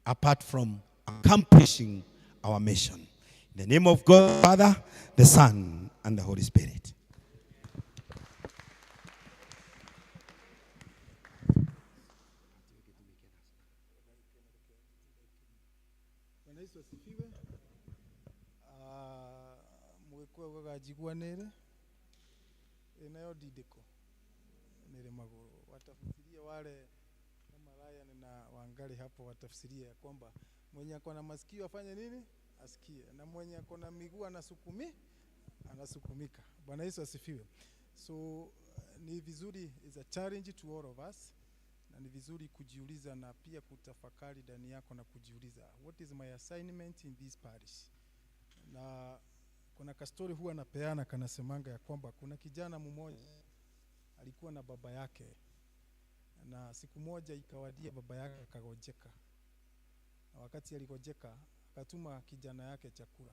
apart from accomplishing our mission. In the name of God, Father, the Son, and the Holy Spirit. Jiguanere enayo dideko nere magoro watafsiria wale kama Ryan na Wangari hapo, watafsiria kwamba mwenye akona masikio afanye nini? Asikie, na mwenye akona miguu anasukumika. Bwana Yesu asifiwe. So ni vizuri, is a challenge to all of us, na ni vizuri kujiuliza na pia kutafakari ndani yako na kujiuliza, what is my assignment in this parish? Na kuna kastori huwa napeana kanasemanga ya kwamba kuna kijana mmoja alikuwa na baba yake, na siku moja ikawadia baba yake akagojeka, na wakati aligojeka akatuma kijana yake chakula,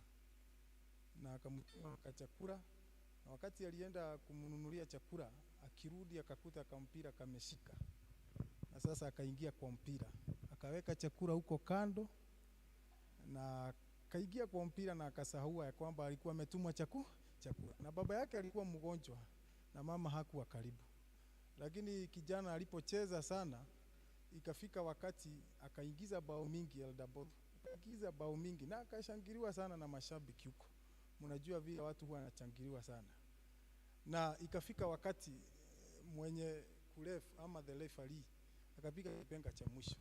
na akamtuma chakula, na wakati alienda kumnunulia chakula, akirudi akakuta kampira kameshika, na sasa akaingia kwa mpira, akaweka chakula huko kando na kaingia kwa mpira, na akasahau ya kwamba alikuwa ametumwa chakula. Na baba yake alikuwa mgonjwa na mama hakuwa karibu. Lakini kijana alipocheza sana, ikafika wakati akaingiza bao mingi Eldabot. Akaingiza bao mingi na akashangiliwa sana na mashabiki huko. Mnajua vile watu huwa wanachangiliwa sana. Na ikafika wakati mwenye kuref ama the referee akapiga kipenga cha mwisho.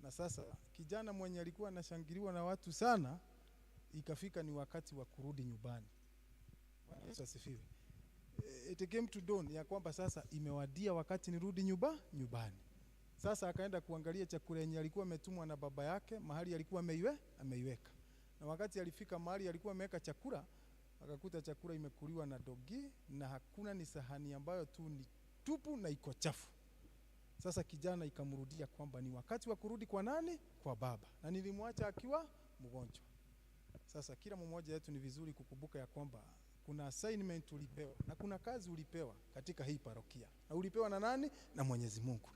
Na sasa kijana mwenye alikuwa anashangiliwa na watu sana, ikafika ni wakati wa kurudi nyumbani. Yesu asifiwe. it came to dawn ya kwamba sasa imewadia wakati nirudi nyumbani. Sasa akaenda kuangalia chakula yenye alikuwa ametumwa na baba yake mahali alikuwa ameiweka. Na wakati alifika mahali alikuwa ameweka chakula, akakuta chakula imekuliwa na dogi na hakuna ni sahani ambayo tu ni tupu na iko chafu. Sasa kijana ikamrudia kwamba ni wakati wa kurudi kwa nani? Kwa baba. Na nilimwacha akiwa mgonjwa. Sasa kila mmoja wetu ni vizuri kukumbuka ya kwamba kuna assignment ulipewa na kuna kazi ulipewa katika hii parokia. Na ulipewa na nani? Na Mwenyezi Mungu.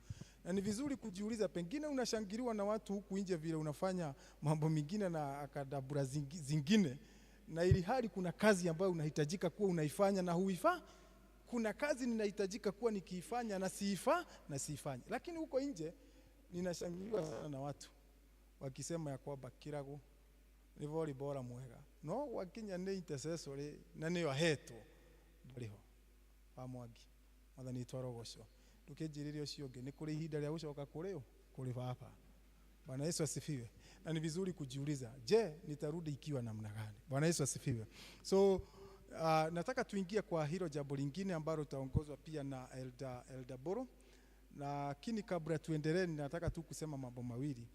Na ni vizuri kujiuliza, pengine unashangiliwa na watu huku nje vile unafanya mambo mengine na akadabura zingine, na ili hali kuna kazi ambayo unahitajika kuwa unaifanya na huifa. Kuna kazi ninahitajika kuwa nikiifanya na siifanye. Lakini huko nje ninashangiliwa sana na watu wakisema ya kwamba kirago ni volleyball mwega. No, wakinya ni intercessory na ni waheto baliho pamwagi mathani tworogoco tukijiririo cionge ni kuri ihinda ria gucoka kuri baba. Bwana Yesu asifiwe. Na ni vizuri kujiuliza, je, nitarudi ikiwa namna gani? Bwana Yesu asifiwe. So nataka tuingie kwa hilo jambo lingine ambalo tutaongozwa pia na Elder Boro. Lakini kabla tuendelee, nataka tu kusema mambo mawili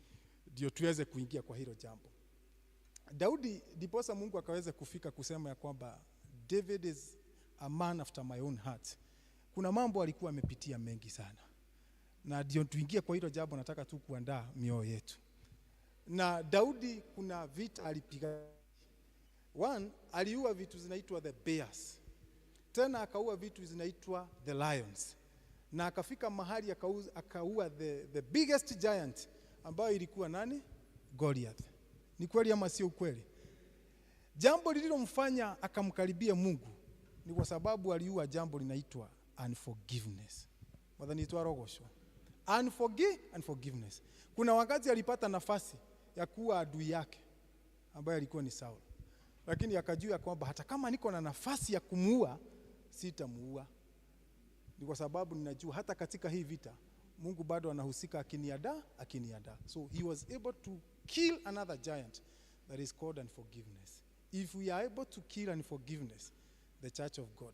ndio tuweze kuingia kwa hilo jambo. Daudi diposa Mungu akaweza kufika kusema ya kwamba David is a man after my own heart. Kuna mambo alikuwa amepitia mengi sana. Na ndio tuingie kwa hilo jambo, nataka tu kuandaa mioyo yetu. Na Daudi kuna vita alipiga. One, aliua vitu zinaitwa the bears. Tena akaua vitu zinaitwa the lions. Na akafika mahali akaua the biggest giant ambayo ilikuwa nani? Goliath. Ni kweli ama sio kweli? Jambo lililomfanya akamkaribia Mungu ni kwa sababu aliua jambo linaitwa unforgiveness. Wadhani twarogoshwa. Unforgiveness. Kuna wakati alipata nafasi ya kuwa adui yake ambaye alikuwa ni Saul. Lakini akajua kwamba hata kama niko na nafasi ya kumuua, sitamuua. Ni kwa sababu ninajua hata katika hii vita Mungu bado anahusika akiniada. So he was able to kill another giant that is called unforgiveness. If we are able to kill unforgiveness, the church of God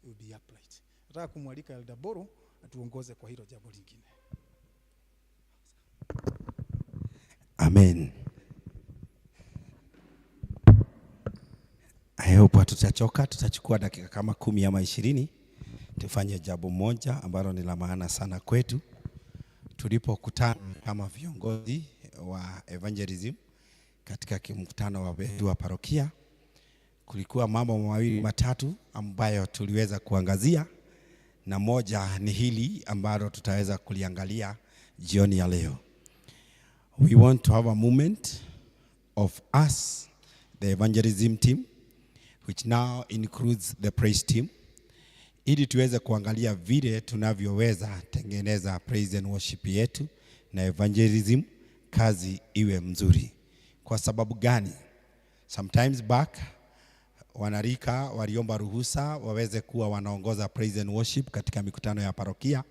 will be upright. Nataka kumwalika Elder Boro atuongoze kwa hilo jambo lingine. Amen. I hope hatutachoka, tutachukua dakika kama 10 ama 20 tufanye jambo moja ambalo ni la maana sana kwetu. Tulipokutana kama viongozi wa evangelism katika mkutano wa parokia, kulikuwa mambo mawili matatu ambayo tuliweza kuangazia, na moja ni hili ambalo tutaweza kuliangalia jioni ya leo. We want to have a moment of us, the evangelism team, which now includes the praise team, ili tuweze kuangalia vile tunavyoweza tengeneza praise and worship yetu na evangelism kazi iwe mzuri. Kwa sababu gani? Sometimes back wanarika waliomba ruhusa waweze kuwa wanaongoza praise and worship katika mikutano ya parokia,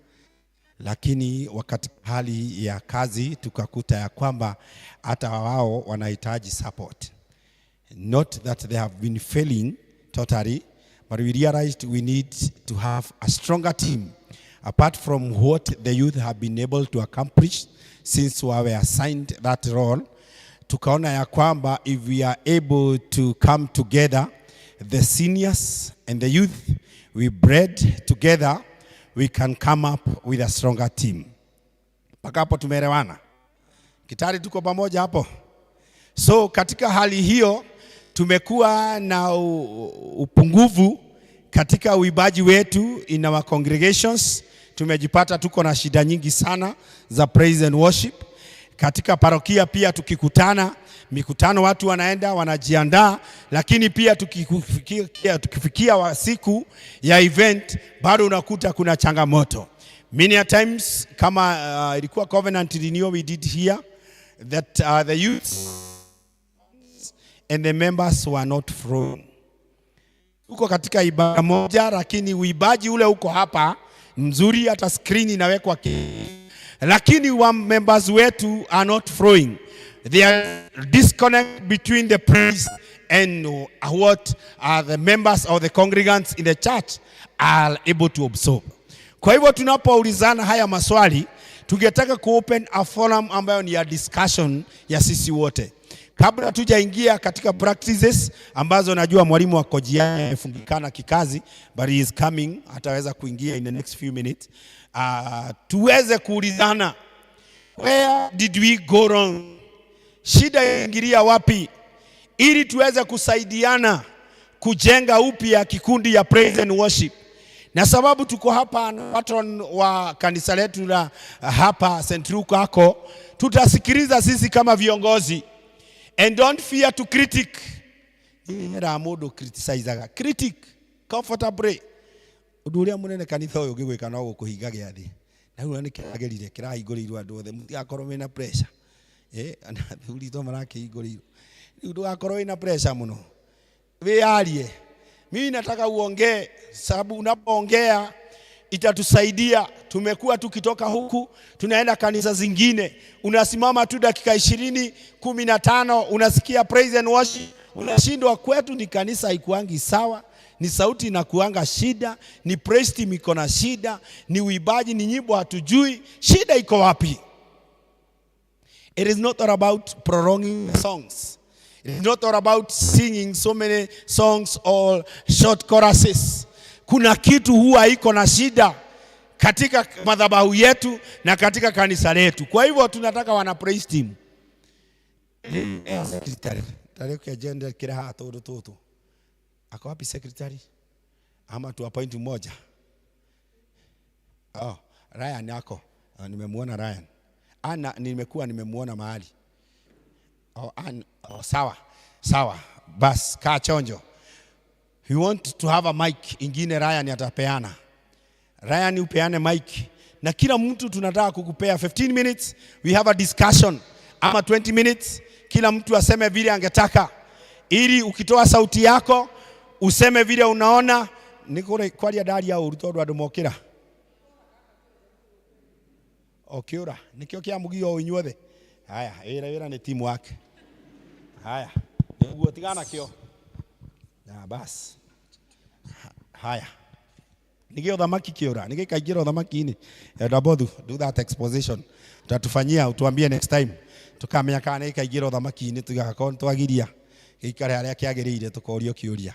lakini wakati hali ya kazi tukakuta ya kwamba hata wao wanahitaji support. Not that they have been failing totally, but we realized we need to have a stronger team apart from what the youth have been able to accomplish since we were assigned that role. Tukaona ya kwamba if we are able to come together, the seniors and the youth, we bred together, we can come up with a stronger team. Paka hapo tumeelewana? Kitari tuko pamoja hapo? So katika hali hiyo tumekuwa na upungufu katika uibaji wetu in our congregations. Tumejipata tuko na shida nyingi sana za praise and worship. Katika parokia pia tukikutana mikutano watu wanaenda wanajiandaa, lakini pia tukifikia siku ya event bado unakuta kuna changamoto. Many a times kama ilikuwa covenant renewal we did here that the youth and the members were not flowing. Uko katika ibada moja lakini uibaji ule uko hapa mzuri, hata screen inawekwa, lakini wa members wetu are not flowing. There are disconnect between the praise and what the members or the congregants in the church are able to absorb. Kwa hivyo tunapoulizana haya maswali, tungetaka kuopen a forum ambayo ni ya discussion ya sisi wote. Kabla tujaingia katika practices ambazo najua mwalimu wako jiani amefungikana kikazi, but he is coming, ataweza kuingia in the next few minutes. Tuweze kuulizana, where did we go wrong? Shida ingilia wapi? Ili tuweze kusaidiana kujenga upya kikundi ya praise and worship. Na sababu tuko hapa na patron wa kanisa letu la hapa St. Luke hako, tutasikiliza sisi kama viongozi. And don't fear to critic. Era modo criticize. Critic comfortably. Uduria munene kanitha uyu gigwika no gukuhinga giathi. Na uyu ni kiragerire kirahingũrĩirwo andũ othe mutigakorwo mena pressure. Ana thuri to marake hingũrĩirwo. Ni ndugakorwo ina pressure muno. Wiarie. Mimi nataka uongee, sababu unapoongea itatusaidia. Tumekuwa tukitoka huku tunaenda kanisa zingine, unasimama tu dakika 20 15 unasikia praise and worship, unashindwa kwetu ni kanisa haikuangi sawa, ni sauti inakuanga shida, ni praise team iko na shida, ni uibaji, ni nyimbo hatujui, shida iko wapi? It is not all about prolonging the songs. It is not all about singing so many songs or short choruses. Kuna kitu huwa iko na shida katika madhabahu yetu na katika kanisa letu. Kwa hivyo tunataka wana praise team. Secretary, tarehe ya agenda kila hato toto. Ako wapi secretary? Ama tu appoint mmoja. Ryan yako. Nimemuona Ryan. Ana nimemuona mahali. Sawa. Bas kaa chonjo. We want to have a mic ingine Ryan atapeana. Ryan upeane mic. Na kila mtu tunataka kukupea 15 minutes. We have a discussion. Ama 20 minutes. Kila mtu aseme vile angetaka. Ili ukitoa sauti yako, useme vile unaona. Nikore kwaria dari ya urutodo adumokira. Okiura. Nikio kia mugio inyuothe. Haya, wira ni timu wake. Haya. Niguo tigana kio. Na bas. Haya. Nigeo dhamaki kiora. Nige kaigiro dhamaki ini. Dabodhu, do that exposition. Tutatufanyia, utuambie next time. Tukamenya kana kaigiro dhamaki ini tugakon twagiria. Ikare haria kiagirire tukorio kiuria.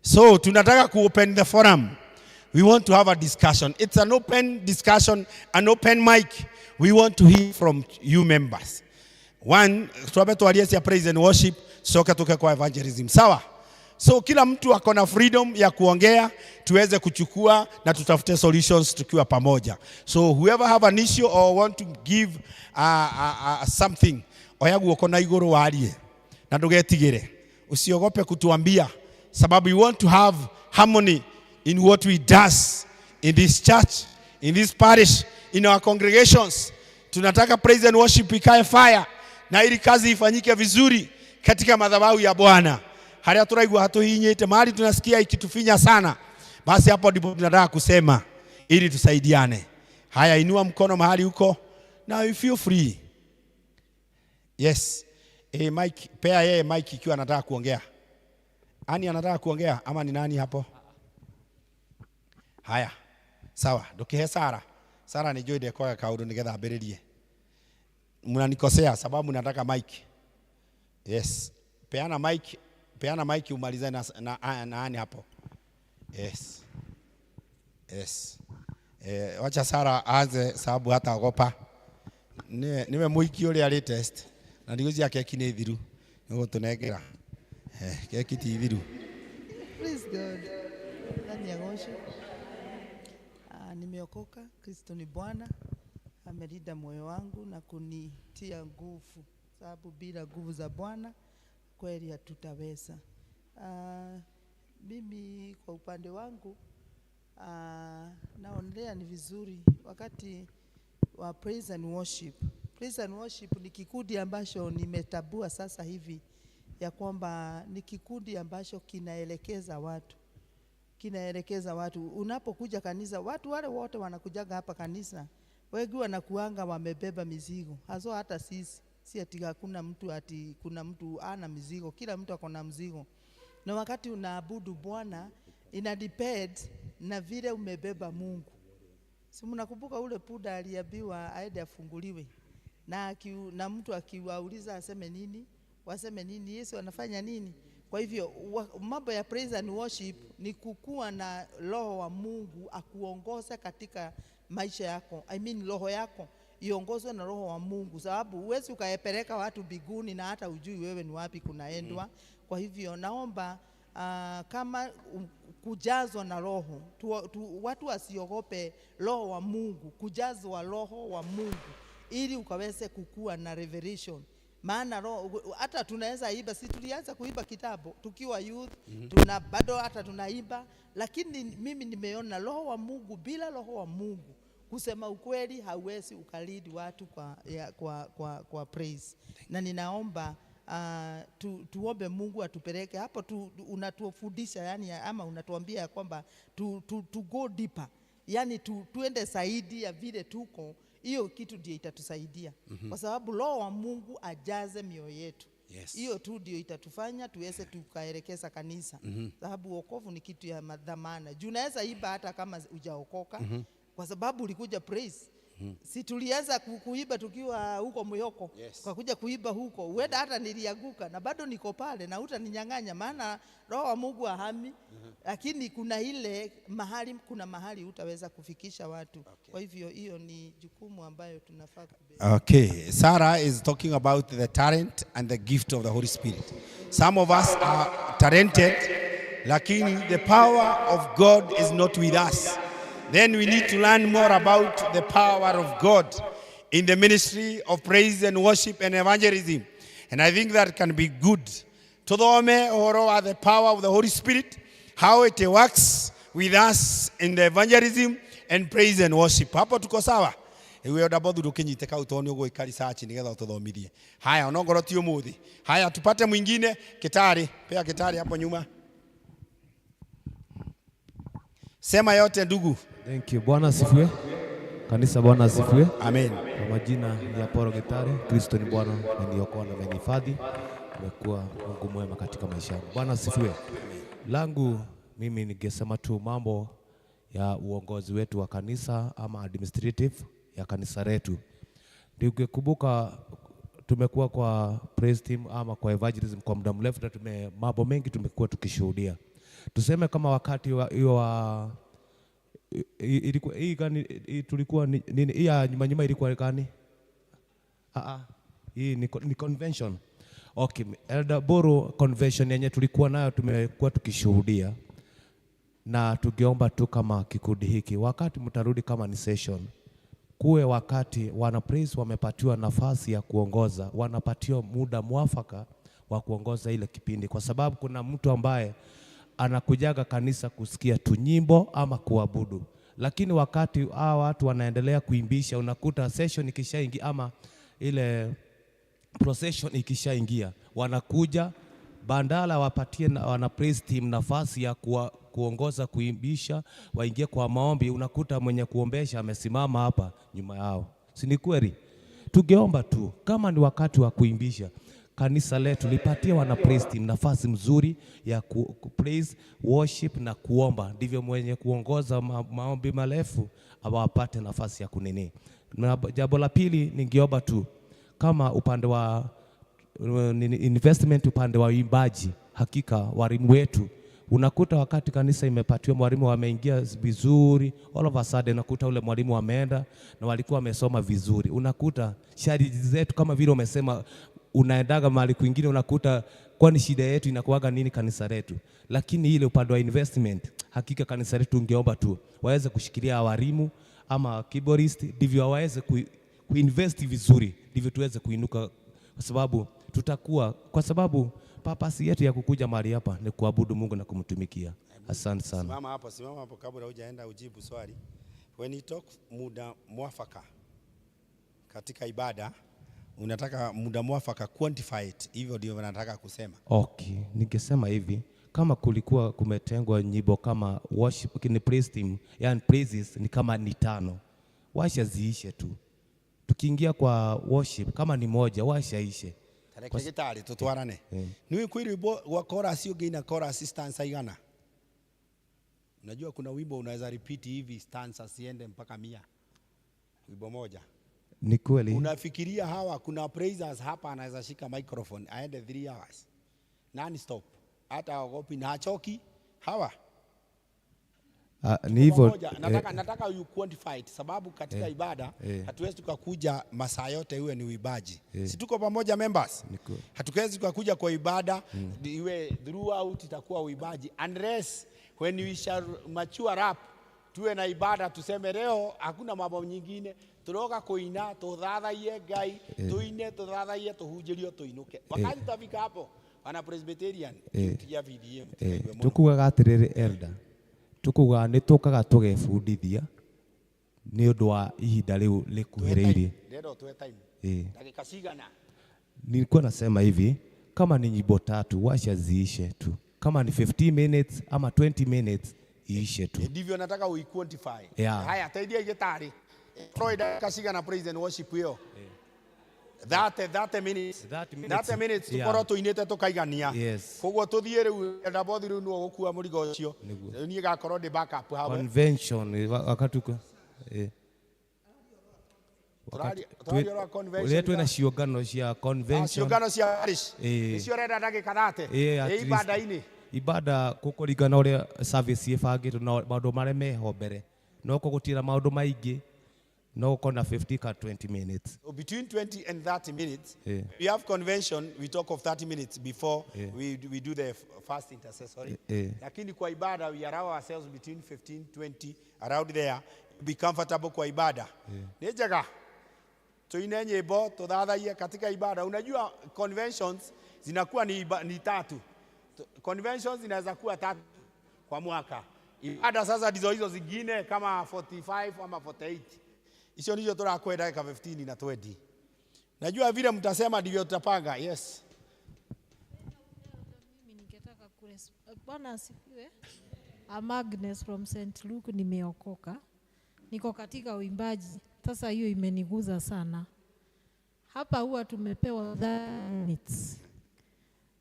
So, tunataka ku open the forum. We want to have a discussion. It's an open discussion, an open mic. We want to hear from you members. One, tuwape tuwaliesi ya praise and worship. Soka tuke kwa evangelism. Sawa? So kila mtu akona freedom ya kuongea, tuweze kuchukua na tutafute solutions tukiwa pamoja. So whoever have an issue or want to give something, oyagu okona iguru walie. Na ndugetigire. Usiogope kutuambia, sababu we want to have harmony in what we does in this church, in this parish, in our congregations. Tunataka praise and worship ikae fire na ili kazi ifanyike vizuri katika madhabahu ya Bwana. Haria turaigwa hatuhinyete mahali tunasikia ikitufinya sana. Basi hapo ndipo tunataka kusema ili tusaidiane. Haya, inua mkono mahali huko. Now you feel free. Yes. Mike, pea yeye Mike ikiwa anataka kuongea. Ani anataka kuongea ama ni nani hapo? Haya. Sawa, ndukihe Sara. Sara ni joide kwa kaudu nigetha ambiririe. Mnanikosea sababu nataka Mike. Yes. Peana Mike umalize na ani hapo. Yes. Wacha Sara aanze sababu hata ogopa. Niwe muiki ule ali test. Na ndiguzia keki ni thiru. Ngo tunegera. Keki ti thiru. Praise God. Ndani ya ngosho. Nimeokoka, Kristo ni Bwana. Amelinda moyo wangu na kunitia nguvu. Sababu bila nguvu za Bwana kweli hatutaweza. Mimi kwa upande wangu naonelea ni vizuri wakati wa praise and worship. Praise and worship ni kikundi ambacho nimetabua sasa hivi ya kwamba ni kikundi ambacho kinaelekeza watu. Unapokuja kanisa, watu wale wote wanakujaga hapa kanisa, wengi wanakuanga wamebeba mizigo. Haso hata si ati hakuna mtu ati kuna mtu ana mzigo, kila mtu ako na mzigo. Na wakati unaabudu Bwana ina depend na vile umebeba Mungu. Si mnakumbuka ule puda aliambiwa aende afunguliwe na mtu akiwauliza aseme nini, waseme nini, Yesu anafanya nini? Kwa hivyo mambo ya praise and worship ni kukua na roho wa Mungu akuongoza katika maisha yako. I mean roho yako iongozwe na roho wa Mungu, sababu huwezi ukaepeleka watu biguni na hata ujui wewe ni wapi kunaendwa. Kwa hivyo naomba kama kujazwa na roho watu wasiogope roho wa Mungu, kujazwa roho wa Mungu ili ukaweze kukua na revelation. Maana hata tunaweza iba, si tulianza kuiba kitabu tukiwa youth, bado hata tunaimba, lakini mimi nimeona roho wa Mungu, bila roho wa Mungu kusema ukweli hauwezi ukalidi watu kwa praise. Na ninaomba tuombe Mungu atupeleke hapo unatufundisha yani, ama unatuambia kwamba to go deeper, yani tuende zaidi ya vile tuko. Hiyo kitu ndio itatusaidia kwa sababu roho wa Mungu ajaze mioyo yetu. Hiyo tu ndio itatufanya tuweze tukaelekeza kanisa. Sababu wokovu ni kitu ya dhamana. Juu unaweza iba hata kama hujaokoka kwa sababu ulikuja praise. Si tulianza kuiba tukiwa huko Muyoko, kwa kuja kuiba huko. Uenda hata nilianguka na bado niko pale na utaninyang'anya, maana roho wa Mungu ahami. Lakini kuna ile mahali, kuna mahali utaweza kufikisha watu. Kwa hivyo hiyo ni jukumu ambayo tunafaa kubeba. Okay, Sarah is talking about the talent and the gift of the Holy Spirit. Some of us are talented, lakini the power of God is not with us. Then we need to learn more about the power of God in the ministry of praise and worship and evangelism. And I think that can be good. Tudome ohoro the power of the Holy Spirit, how it works with us in the evangelism and praise and worship. Hapo tuko sawa. Ewe odabodhu dukenyite ka utoni ugo ikari sachi nigetha tuthomithie. Haya onongoro ti umuthi. Haya tupate mwingine Kitari. Pea Kitari hapo nyuma. Sema yote ndugu. Thank you. Bwana asifiwe. Kanisa Bwana asifiwe. Amen. Kwa majina ya Paulo Gitari, Kristo ni Bwana, ameniokoa na amenihifadhi. Nimekuwa Mungu mwema katika maisha yangu. Bwana asifiwe. Langu mimi ningesema tu mambo ya uongozi wetu wa kanisa ama administrative ya kanisa letu. Ningekumbuka tumekuwa kwa praise team ama kwa evangelism kwa muda mrefu na mambo mengi tumekuwa tukishuhudia. Tuseme kama wakati wa ilikuwa hii gani tulikuwa nini hii nyuma ilikuwa gani? Hii ni convention. Okay, Eldaboro convention yenye tulikuwa nayo tumekuwa tukishuhudia, na tungeomba tu kama kikundi hiki wakati mtarudi kama ni session, kuwe wakati wana praise wamepatiwa nafasi ya kuongoza, wanapatiwa muda mwafaka wa kuongoza ile kipindi, kwa sababu kuna mtu ambaye anakujaga kanisa kusikia tu nyimbo ama kuabudu, lakini wakati hawa watu wanaendelea kuimbisha, unakuta session ikishaingia ama ile procession ikishaingia, wanakuja bandala wapatie wana praise team nafasi ya kuongoza kuimbisha, waingie kwa maombi, unakuta mwenye kuombesha amesimama hapa nyuma yao. Si ni kweli? Tungeomba tu kama ni wakati wa kuimbisha, kanisa letu lipatie wana praise team nafasi mzuri ya praise, worship na kuomba, ndivyo mwenye kuongoza maombi marefu awapate nafasi ya kunini. Na jambo la pili ningeomba tu kama upande wa investment, upande wa uimbaji, hakika walimu wetu, unakuta wakati kanisa imepatiwa mwalimu wameingia vizuri, all of a sudden unakuta ule mwalimu ameenda na walikuwa wamesoma vizuri, unakuta shari zetu kama vile umesema unaendaga mahali kwingine, unakuta kwani shida yetu inakuwaga nini kanisa letu. Lakini ile upande wa investment, hakika kanisa letu ungeomba tu waweze kushikilia walimu ama keyboardist, ndivyo waweze kuinvest vizuri, ndivyo tuweze kuinuka, kwa sababu tutakuwa, kwa sababu purpose yetu ya kukuja mahali hapa ni kuabudu Mungu na kumtumikia. Asante sana. Simama hapo kabla hujaenda ujibu swali. When you talk muda mwafaka katika ibada, unataka muda mwafaka quantify it, hivyo ndio nataka kusema. Okay, ningesema hivi, kama kulikuwa kumetengwa nyimbo kama worship ni praise team, yani praises ni kama ni 5, washa ziishe tu. tukiingia kwa worship kama ni moja washaishe. Tareke gitari tutwarane. Niwe kwiri wimbo wa chorus hiyo gina chorus stanza igana. Unajua kuna wimbo unaweza repeat hivi stanza siende mpaka 100. Wimbo moja. Ni kweli. Unafikiria hawa kuna praisers hapa anaweza shika microphone aende 3 hours. Non stop. Hata wagopi na hachoki hawa. Ni hivyo. Nataka you quantify it, sababu katika ibada hatuwezi tukakuja masaa yote iwe ni uibaji. Si tuko pamoja members? Hatuwezi tukakuja kwa ibada iwe throughout itakuwa uibaji unless when we shall mature up tuwe na ibada tuseme leo hakuna mambo nyingine turoga kuina tuthathaie Ngai tuine tuthathaie tuhunjirio tuinuke. Wakati tutafika hapo wana Presbyterian tutia video tukugaga atiriri elder tukuga nĩ tũkaga tũgebundithia nĩ ũndũ wa ihinda rĩu rĩkuhĩrĩirie. Dakika cigana? Nilikuwa nasema hivi, kama ni nyimbo 3 wacha ziishe tu, kama ni 15 minutes ama 20 minutes iishe tu. Ndivyo nataka uiquantify. Haya, taidia gitari. Freud dakika cigana praise and worship hiyo. 30 minutes tukoro tuinite tukaigania koguo tuthie riu enda bothi riu no gukua murigo ucio nie gakorwo ndi backup hawe convention wakati Ule tu na ciongano cia convention. Ciongano cia parish. Icio renda ndagika 30. Ibada-ini. Ibada kukuringana uria service ibangitwo na maundu maria meho mbere. No kugutira maundu maingi. No kona 50 ka 20 minutes. So between 20 and 30 minutes. We have convention, we talk of 30 minutes before we do the first intercessory. Lakini kwa ibada we allow ourselves between 15 20 around there. Be comfortable kwa ibada. Nejaga. Tuine nyimbo tuthathaie katika ibada. Unajua conventions zinakuwa ni tatu. Conventions zinaweza kuwa 3 kwa mwaka. Ibada sasa ndizo hizo zingine kama 45 ama 48. Hizo ndizo turakwenda dakika 15 na 20. Najua vile mtasema ndivyo tutapanga. Yes. Mimi ningetaka Bwana asifiwe. Agnes from St. Luke, nimeokoka. Niko katika uimbaji. Sasa hiyo imeniguza sana. Hapa huwa tumepewa 30 minutes.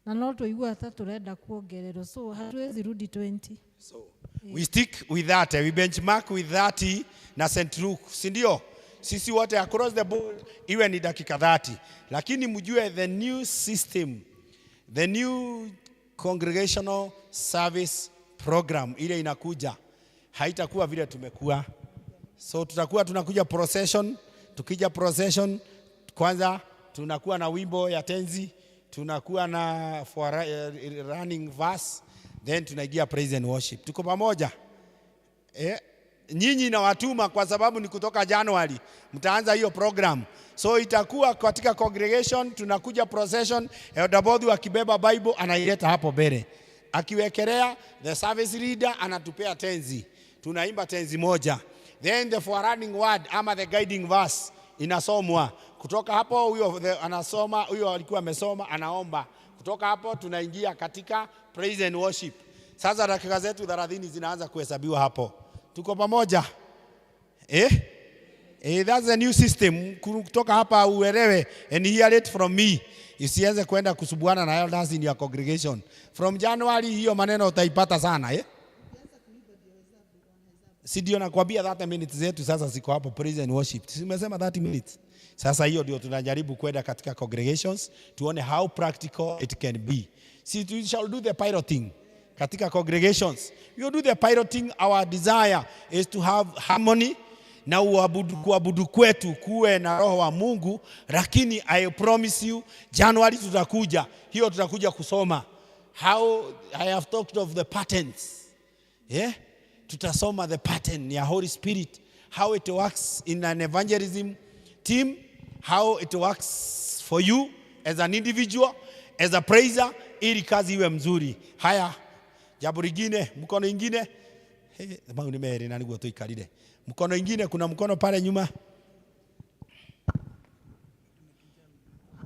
Na noto igua turenda kuongerero, so hatuwezi rudi 20. So we stick with that, we benchmark with 30 na St. Luke, si ndio? Sisi wote across the board iwe ni dakika 30. Lakini mjue the new system, the new congregational service program ile inakuja haitakuwa vile tumekuwa. So tutakuwa tunakuja procession, tukija procession kwanza tunakuwa na wimbo ya tenzi, tunakuwa na for running verse, then tunaingia praise and worship. Tuko pamoja? Nyinyi na watuma kwa sababu ni kutoka January mtaanza hiyo program. So itakuwa katika congregation tunakuja procession, Elder akibeba Bible anaileta hapo mbele. Akiwekelea the service leader anatupea tenzi. Tunaimba tenzi moja. Then the forerunning word ama the guiding verse inasomwa. Kutoka hapo huyo anasoma, huyo alikuwa amesoma anaomba. Kutoka hapo tunaingia katika praise and worship. Sasa dakika zetu 30 zinaanza kuhesabiwa hapo. Tuko pamoja? That's the new system. Kutoka hapa uelewe and hear it from me. Usianze kwenda kusubuana na elders in your congregation. From January hiyo maneno utaipata sana, Si ndio nakwambia 30 minutes zetu sasa ziko hapo praise and worship. Tumesema 30 minutes. Sasa hiyo ndio tunajaribu kwenda katika congregations tuone how practical it can be. See, we shall do the piloting katika congregations. You do the piloting. Our desire is to have harmony na kuabudu kwetu kuwe na roho wa Mungu, lakini I promise you January tutakuja. Hiyo tutakuja kusoma how I have talked of the patterns. Tutasoma the pattern ya Holy Spirit, how it works in an evangelism team, how it works for you as an individual, as a praiser, ili kazi iwe mzuri. Haya, jambo lingine, mkono ingine. Mungu nimeri na niguo tuikarire. Mkono ingine, kuna mkono pale nyuma.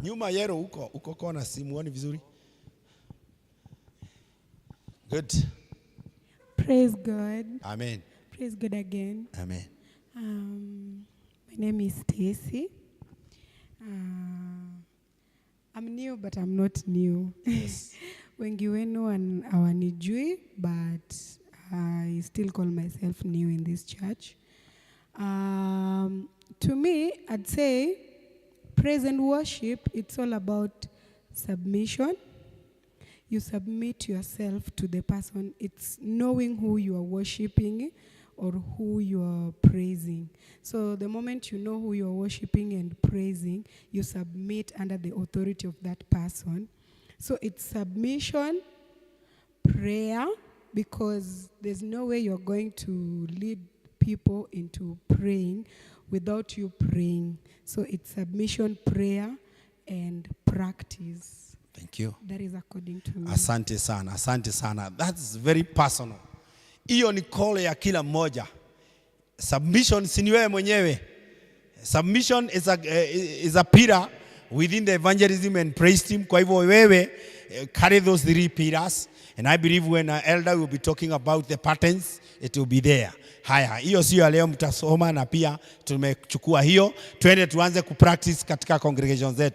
Nyuma yero uko kona, simuoni vizuri. Good. Praise God. Amen. Praise God again. Amen. My name is Stacy. I'm new but I'm not new. Yes. Wengi wenu hawanijui, but I still call myself new in this church. To me, I'd say praise and worship, it's all about submission. You submit yourself to the person. It's knowing who you are worshiping or who you are praising. So the moment you know who you are worshiping and praising, you submit under the authority of that person. So it's submission, prayer, because there's no way you're going to lead people into praying without you praying. So it's submission, prayer, and practice. Thank you. That is according to me. Asante sana, asante sana. That's very personal. Hiyo ni call ya kila mmoja. Submission si ni wewe mwenyewe. Submission is a pillar within the evangelism and praise team. Kwa hivyo wewe carry those 3 pillars, and I believe when an elder will be talking about the patterns, it will be there. Haya, hiyo sio ya leo, mtasoma na pia tumechukua hiyo. Twende tuanze kupractice katika congregation zetu.